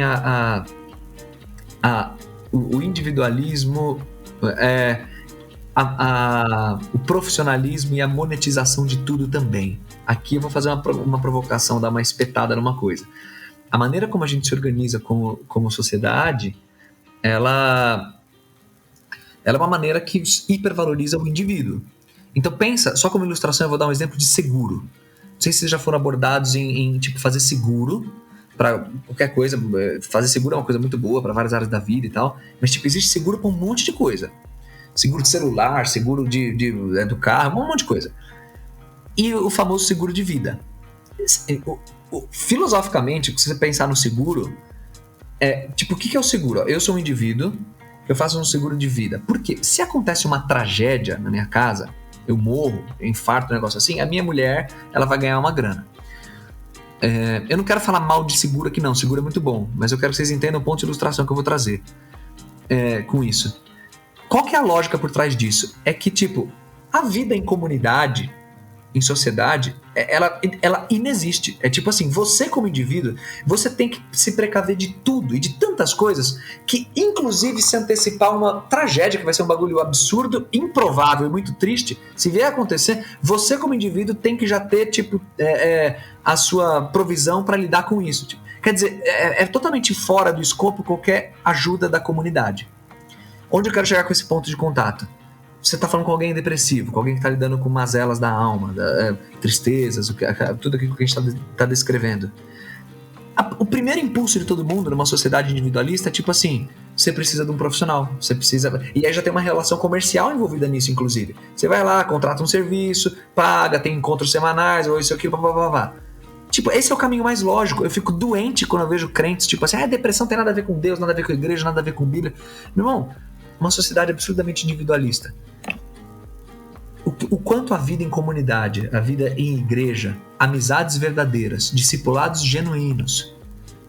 o individualismo, o profissionalismo e a monetização de tudo também. Aqui eu vou fazer uma provocação, dar uma espetada numa coisa. A maneira como a gente se organiza como sociedade, ela é uma maneira que hipervaloriza o indivíduo. Então pensa, só como ilustração eu vou dar um exemplo de seguro. Não sei se vocês já foram abordados em tipo, fazer seguro para qualquer coisa. Fazer seguro é uma coisa muito boa para várias áreas da vida e tal, mas tipo, existe seguro para um monte de coisa. Seguro de celular, seguro do carro, um monte de coisa. E o famoso seguro de vida. Filosoficamente, se você pensar no seguro, tipo, o que é o seguro? Eu sou um indivíduo, eu faço um seguro de vida. Por quê? Se acontece uma tragédia na minha casa, eu morro, eu infarto, um negócio assim, a minha mulher, ela vai ganhar uma grana. Eu não quero falar mal de seguro aqui não, seguro é muito bom, mas eu quero que vocês entendam o ponto de ilustração que eu vou trazer com isso. Qual que é a lógica por trás disso? É que, tipo, a vida em comunidade, em sociedade, ela inexiste. É tipo assim, você como indivíduo, você tem que se precaver de tudo e de tantas coisas que, inclusive, se antecipar uma tragédia, que vai ser um bagulho absurdo, improvável e muito triste, se vier a acontecer, você como indivíduo tem que já ter, tipo, a sua provisão para lidar com isso. Tipo. Quer dizer, é totalmente fora do escopo qualquer ajuda da comunidade. Onde eu quero chegar com esse ponto de contato? Você está falando com alguém depressivo, com alguém que está lidando com mazelas da alma, tristezas, tudo aquilo que a gente está descrevendo. O primeiro impulso de todo mundo numa sociedade individualista é tipo assim, você precisa de um profissional, você precisa... E aí já tem uma relação comercial envolvida nisso, inclusive. Você vai lá, contrata um serviço, paga, tem encontros semanais, ou isso aqui, blá. Tipo, esse é o caminho mais lógico. Eu fico doente quando eu vejo crentes, tipo assim, depressão tem nada a ver com Deus, nada a ver com a igreja, nada a ver com Bíblia. Meu irmão, uma sociedade absurdamente individualista. O quanto a vida em comunidade, a vida em igreja, amizades verdadeiras, discipulados genuínos,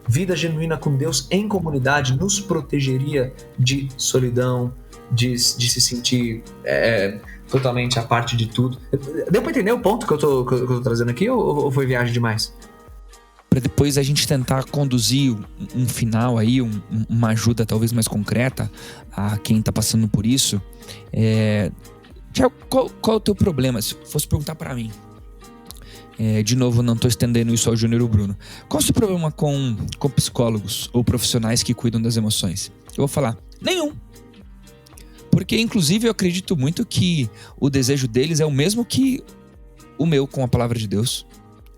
vida genuína com Deus em comunidade nos protegeria de solidão, de se sentir totalmente a parte de tudo. Deu pra entender o ponto que eu tô trazendo aqui ou foi viagem demais? Para depois a gente tentar conduzir um final aí, uma ajuda talvez mais concreta a quem está passando por isso. Tiago, qual é o teu problema? Se fosse perguntar para mim, De novo, não estou estendendo isso ao Júnior e ao Bruno. Qual é o seu problema com psicólogos ou profissionais que cuidam das emoções? Eu vou falar, nenhum. Porque, inclusive, eu acredito muito que o desejo deles é o mesmo que o meu com a palavra de Deus.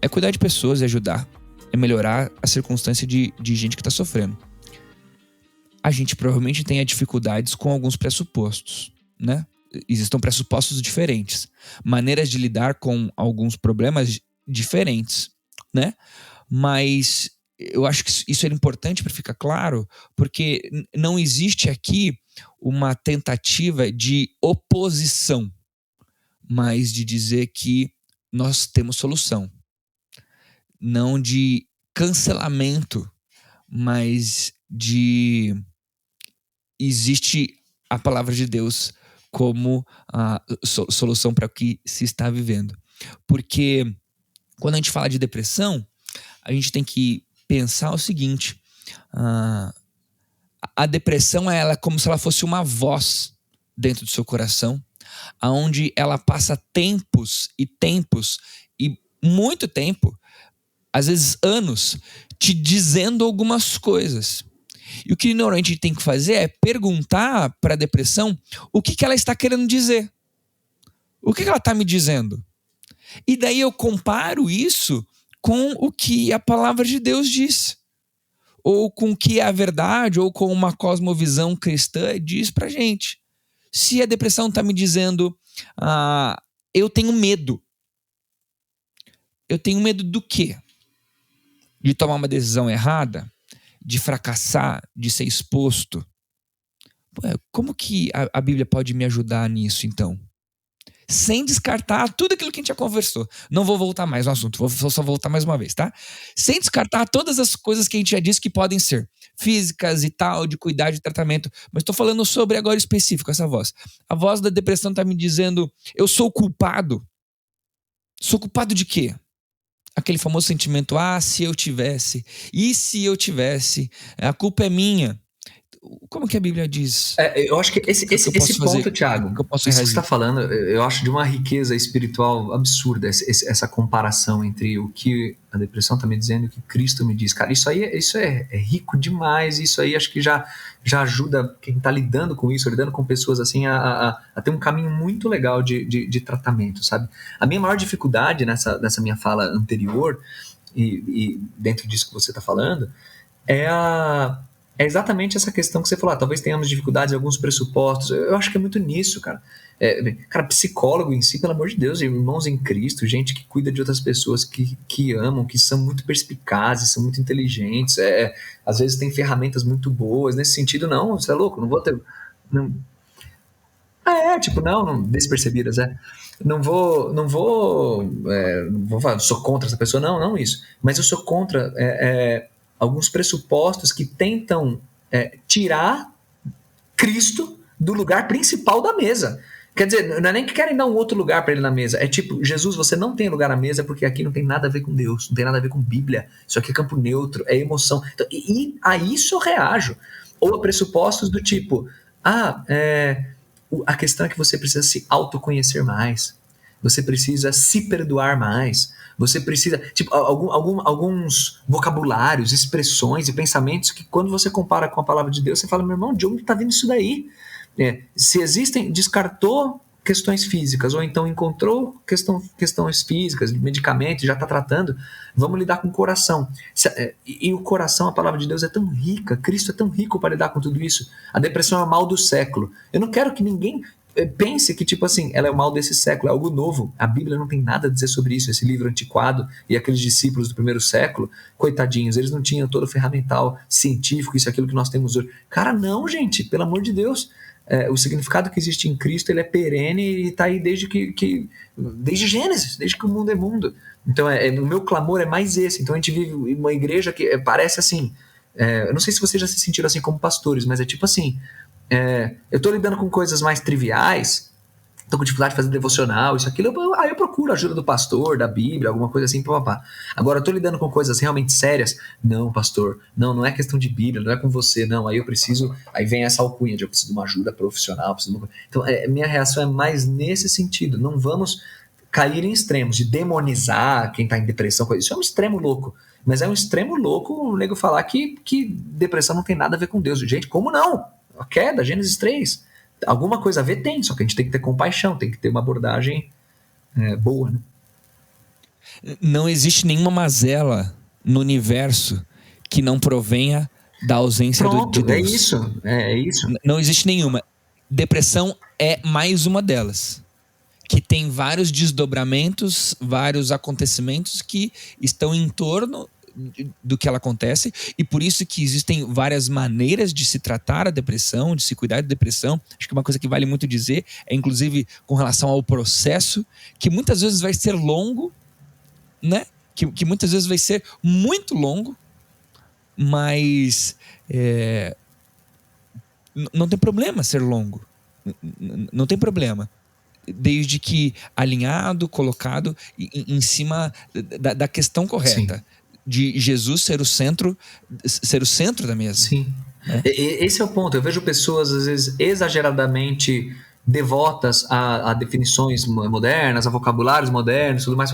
É cuidar de pessoas, é ajudar, é melhorar a circunstância de gente que está sofrendo. A gente provavelmente tenha dificuldades com alguns pressupostos, né? Existem pressupostos diferentes, maneiras de lidar com alguns problemas diferentes, né? Mas eu acho que isso é importante para ficar claro, porque não existe aqui uma tentativa de oposição, mas de dizer que nós temos solução. Não de cancelamento, mas de existe a palavra de Deus como a solução para o que se está vivendo. Porque quando a gente fala de depressão, a gente tem que pensar o seguinte: a depressão ela é como se ela fosse uma voz dentro do seu coração, onde ela passa tempos e muito tempo, às vezes anos, te dizendo algumas coisas. E o que normalmente a gente tem que fazer é perguntar para a depressão o que ela está querendo dizer. O que ela está me dizendo? E daí eu comparo isso com o que a palavra de Deus diz. Ou com o que é a verdade, ou com uma cosmovisão cristã diz pra gente. Se a depressão está me dizendo, eu tenho medo. Eu tenho medo do quê? De tomar uma decisão errada? De fracassar? De ser exposto? Como que a Bíblia pode me ajudar nisso, então? Sem descartar tudo aquilo que a gente já conversou. Não vou voltar mais no assunto, vou só voltar mais uma vez, tá? Sem descartar todas as coisas que a gente já disse que podem ser físicas e tal, de cuidar de tratamento. Mas estou falando sobre agora específico, essa voz. A voz da depressão está me dizendo, eu sou culpado. Sou culpado de quê? Aquele famoso sentimento, se eu tivesse, e se eu tivesse, a culpa é minha. Como que a Bíblia diz? Eu acho que esse ponto, Thiago, isso que você está falando, eu acho de uma riqueza espiritual absurda, essa comparação entre o que a depressão está me dizendo e o que Cristo me diz. Cara, isso é rico demais, isso aí acho que já ajuda quem está lidando com isso, lidando com pessoas assim, a ter um caminho muito legal de tratamento, sabe? A minha maior dificuldade nessa minha fala anterior, e dentro disso que você está falando, é exatamente essa questão que você falou, talvez tenhamos dificuldades em alguns pressupostos. Eu acho que é muito nisso, cara. Cara, psicólogo em si, pelo amor de Deus, irmãos em Cristo, gente que cuida de outras pessoas que amam, que são muito perspicazes, são muito inteligentes, às vezes tem ferramentas muito boas. Nesse sentido, não, você é louco, não vou ter... Não, não despercebidas, Não vou falar, sou contra essa pessoa, não isso. Mas eu sou contra... alguns pressupostos que tentam tirar Cristo do lugar principal da mesa. Quer dizer, não é nem que querem dar um outro lugar para ele na mesa. É tipo, Jesus, você não tem lugar na mesa porque aqui não tem nada a ver com Deus, não tem nada a ver com Bíblia. Isso aqui é campo neutro, é emoção. Então, e a isso eu reajo. Ou a pressupostos do tipo, a questão é que você precisa se autoconhecer mais. Você precisa se perdoar mais. Você precisa... Tipo, alguns vocabulários, expressões e pensamentos que quando você compara com a palavra de Deus, você fala, meu irmão, de onde está vindo isso daí? Se existem... Descartou questões físicas, ou então encontrou questões físicas, medicamentos, já está tratando, vamos lidar com o coração. E o coração, a palavra de Deus é tão rica, Cristo é tão rico para lidar com tudo isso. A depressão é o mal do século. Eu não quero que ninguém... pense que, tipo assim, ela é o mal desse século, é algo novo. A Bíblia não tem nada a dizer sobre isso, esse livro antiquado. E aqueles discípulos do primeiro século, coitadinhos, eles não tinham todo o ferramental científico, isso é aquilo que nós temos hoje. Cara, não, gente, pelo amor de Deus. O significado que existe em Cristo, ele é perene e está aí desde Gênesis, desde que o mundo é mundo. Então, o meu clamor é mais esse. Então, a gente vive uma igreja que parece assim... eu não sei se vocês já se sentiram assim como pastores, mas é tipo assim... eu tô lidando com coisas mais triviais, tô com dificuldade de fazer devocional, isso, aquilo, aí eu procuro a ajuda do pastor, da Bíblia, alguma coisa assim, papapá. Agora, eu tô lidando com coisas realmente sérias, não, pastor, não é questão de Bíblia, não é com você, não, aí eu preciso, aí vem essa alcunha de eu preciso de uma ajuda profissional, então minha reação é mais nesse sentido, não vamos cair em extremos, de demonizar quem está em depressão. Isso é um extremo louco. Mas é um extremo louco o nego falar que depressão não tem nada a ver com Deus. Gente, como não? A queda, Gênesis 3. Alguma coisa a ver tem, só que a gente tem que ter compaixão, tem que ter uma abordagem boa, né? Não existe nenhuma mazela no universo que não provenha da ausência de Deus. É isso. Não existe nenhuma. Depressão é mais uma delas, que tem vários desdobramentos, vários acontecimentos que estão em torno do que ela acontece, e por isso que existem várias maneiras de se tratar a depressão, de se cuidar da depressão. Acho que uma coisa que vale muito dizer é, inclusive, com relação ao processo, que muitas vezes vai ser longo, né? Que muitas vezes vai ser muito longo, mas não tem problema ser longo. Não tem problema. Desde que alinhado, colocado em cima da questão correta. Sim. De Jesus ser o centro da mesa. Sim. Esse é o ponto. Eu vejo pessoas, às vezes, exageradamente devotas a definições modernas, a vocabulários modernos, tudo mais,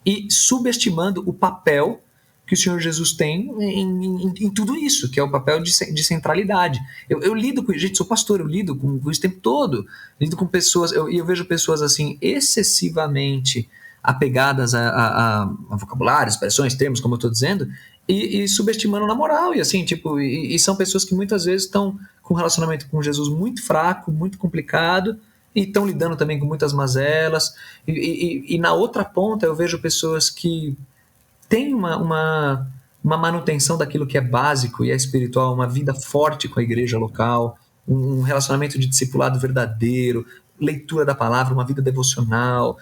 e subestimando o papel que o Senhor Jesus tem em tudo isso, que é o papel de centralidade. Eu lido com... Gente, sou pastor, eu lido com isso o tempo todo. Lido com pessoas... E eu vejo pessoas, assim, excessivamente apegadas a vocabulários, expressões, termos, como eu estou dizendo, e subestimando na moral. E, assim, tipo... E são pessoas que muitas vezes estão com um relacionamento com Jesus muito fraco, muito complicado, e estão lidando também com muitas mazelas. E na outra ponta, eu vejo pessoas que tem uma manutenção daquilo que é básico e é espiritual, uma vida forte com a igreja local, um relacionamento de discipulado verdadeiro, leitura da palavra, uma vida devocional,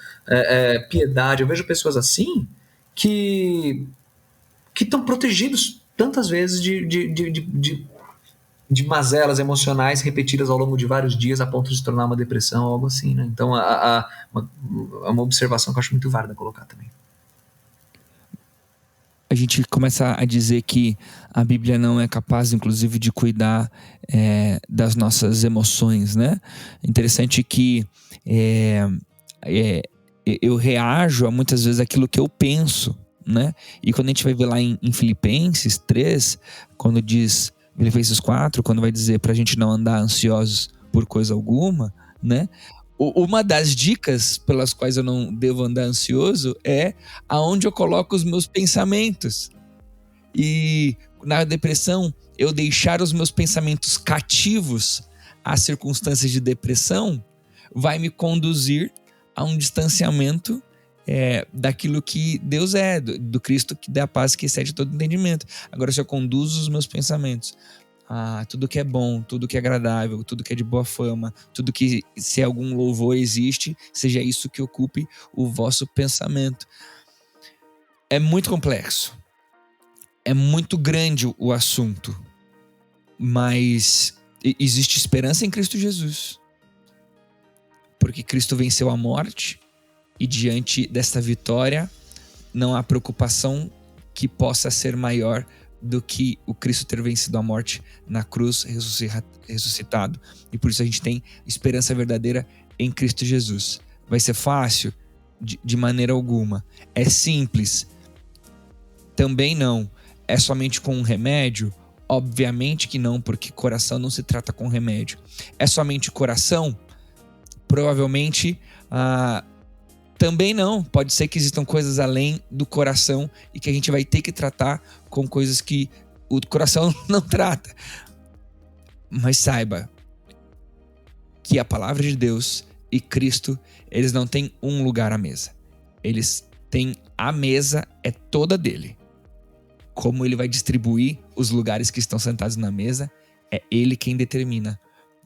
piedade. Eu vejo pessoas assim que estão protegidos tantas vezes de mazelas emocionais repetidas ao longo de vários dias a ponto de se tornar uma depressão ou algo assim, né? Então, uma observação que eu acho muito válida colocar também. A gente começa a dizer que a Bíblia não é capaz, inclusive, de cuidar das nossas emoções, né? Interessante que eu reajo a muitas vezes aquilo que eu penso, né? E quando a gente vai ver lá em Filipenses 3, quando diz, Filipenses 4, quando vai dizer pra gente não andar ansiosos por coisa alguma, né? Uma das dicas pelas quais eu não devo andar ansioso é aonde eu coloco os meus pensamentos. E na depressão, eu deixar os meus pensamentos cativos às circunstâncias de depressão vai me conduzir a um distanciamento daquilo que Deus é, do Cristo que dá a paz que excede todo entendimento. Agora, se eu conduzo os meus pensamentos tudo que é bom, tudo que é agradável, tudo que é de boa fama, tudo que, se algum louvor existe, seja isso que ocupe o vosso pensamento. É muito complexo, é muito grande o assunto, mas existe esperança em Cristo Jesus, porque Cristo venceu a morte e diante desta vitória não há preocupação que possa ser maior do que o Cristo ter vencido a morte na cruz, ressuscitado. E por isso a gente tem esperança verdadeira em Cristo Jesus. Vai ser fácil? De maneira alguma. É simples? Também não. É somente com um remédio? Obviamente que não, porque coração não se trata com remédio. É somente coração? Provavelmente também não. Pode ser que existam coisas além do coração e que a gente vai ter que tratar com coisas que o coração não trata. Mas saiba que a palavra de Deus e Cristo, eles não têm um lugar à mesa. Eles têm a mesa, é toda dele. Como ele vai distribuir os lugares que estão sentados na mesa, é ele quem determina,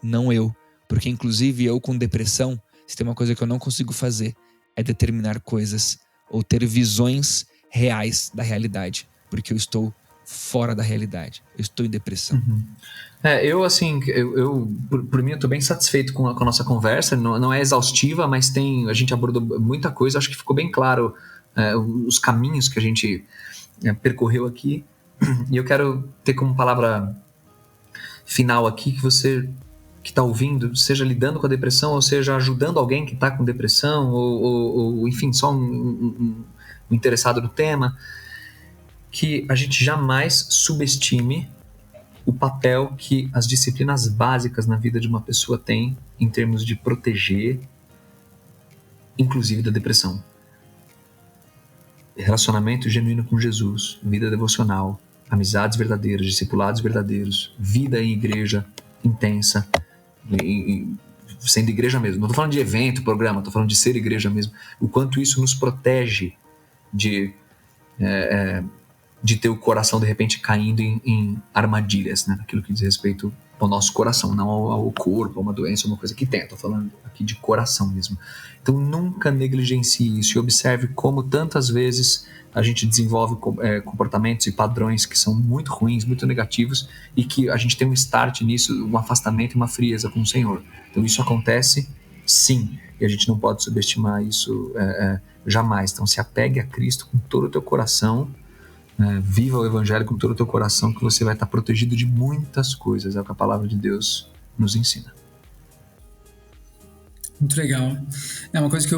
não eu. Porque inclusive eu com depressão, se tem uma coisa que eu não consigo fazer, é determinar coisas ou ter visões reais da realidade, porque eu estou fora da realidade, eu estou em depressão. Uhum. Eu assim, por mim eu estou bem satisfeito com a nossa conversa, não é exaustiva, mas a gente abordou muita coisa, acho que ficou bem claro os caminhos que a gente percorreu aqui, e eu quero ter como palavra final aqui que você que está ouvindo, seja lidando com a depressão, ou seja ajudando alguém que está com depressão, ou enfim, só um interessado no tema, que a gente jamais subestime o papel que as disciplinas básicas na vida de uma pessoa têm em termos de proteger, inclusive da depressão. Relacionamento genuíno com Jesus, vida devocional, amizades verdadeiras, discipulados verdadeiros, vida em igreja intensa, sendo igreja mesmo. Não estou falando de evento, programa, estou falando de ser igreja mesmo. O quanto isso nos protege de ter o coração de repente caindo em armadilhas, né? Aquilo que diz respeito ao nosso coração, não ao corpo, a uma doença, uma coisa que tem. Estou falando aqui de coração mesmo. Então nunca negligencie isso e observe como tantas vezes a gente desenvolve comportamentos e padrões que são muito ruins, muito negativos, e que a gente tem um start nisso, um afastamento e uma frieza com o Senhor. Então isso acontece sim, e a gente não pode subestimar isso jamais. Então se apegue a Cristo com todo o teu coração, viva o Evangelho com todo o teu coração, que você vai estar protegido de muitas coisas. É o que a palavra de Deus nos ensina. Muito legal. Uma coisa que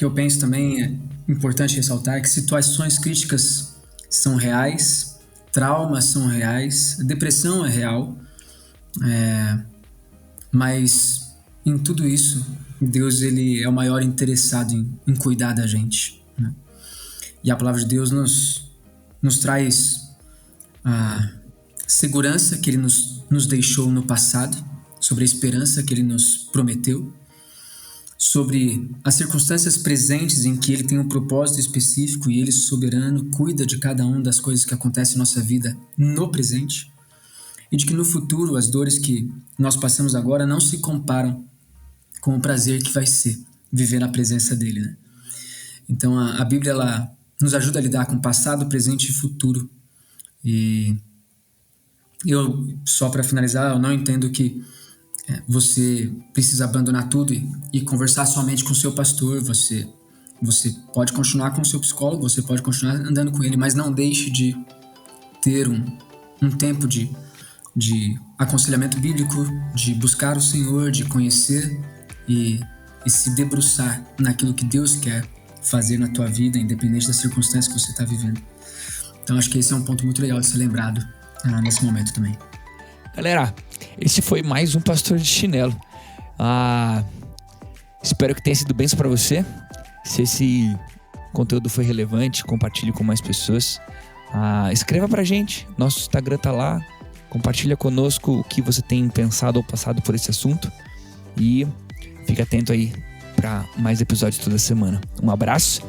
eu penso também é importante ressaltar que situações críticas são reais, traumas são reais, depressão é real, mas em tudo isso Deus ele é o maior interessado em cuidar da gente, né? E a palavra de Deus nos traz a segurança que Ele nos deixou no passado, sobre a esperança que Ele nos prometeu, sobre as circunstâncias presentes em que Ele tem um propósito específico e Ele, soberano, cuida de cada uma das coisas que acontecem em nossa vida no presente, e de que no futuro as dores que nós passamos agora não se comparam com o prazer que vai ser viver na presença dEle, né? Então a Bíblia ela nos ajuda a lidar com passado, presente e futuro. E eu, só para finalizar, eu não entendo que você precisa abandonar tudo e conversar somente com o seu pastor. Você pode continuar com o seu psicólogo, você pode continuar andando com ele, mas não deixe de ter um tempo de aconselhamento bíblico, de buscar o Senhor, de conhecer e se debruçar naquilo que Deus quer fazer na tua vida, independente das circunstâncias que você está vivendo. Então acho que esse é um ponto muito legal de ser lembrado nesse momento também. Galera, esse foi mais um Pastor de Chinelo. Espero que tenha sido bênção para você. Se esse conteúdo foi relevante, compartilhe com mais pessoas. Escreva pra gente, nosso Instagram tá lá. Compartilha conosco o que você tem pensado ou passado por esse assunto. E fica atento aí para mais episódios toda semana. Um abraço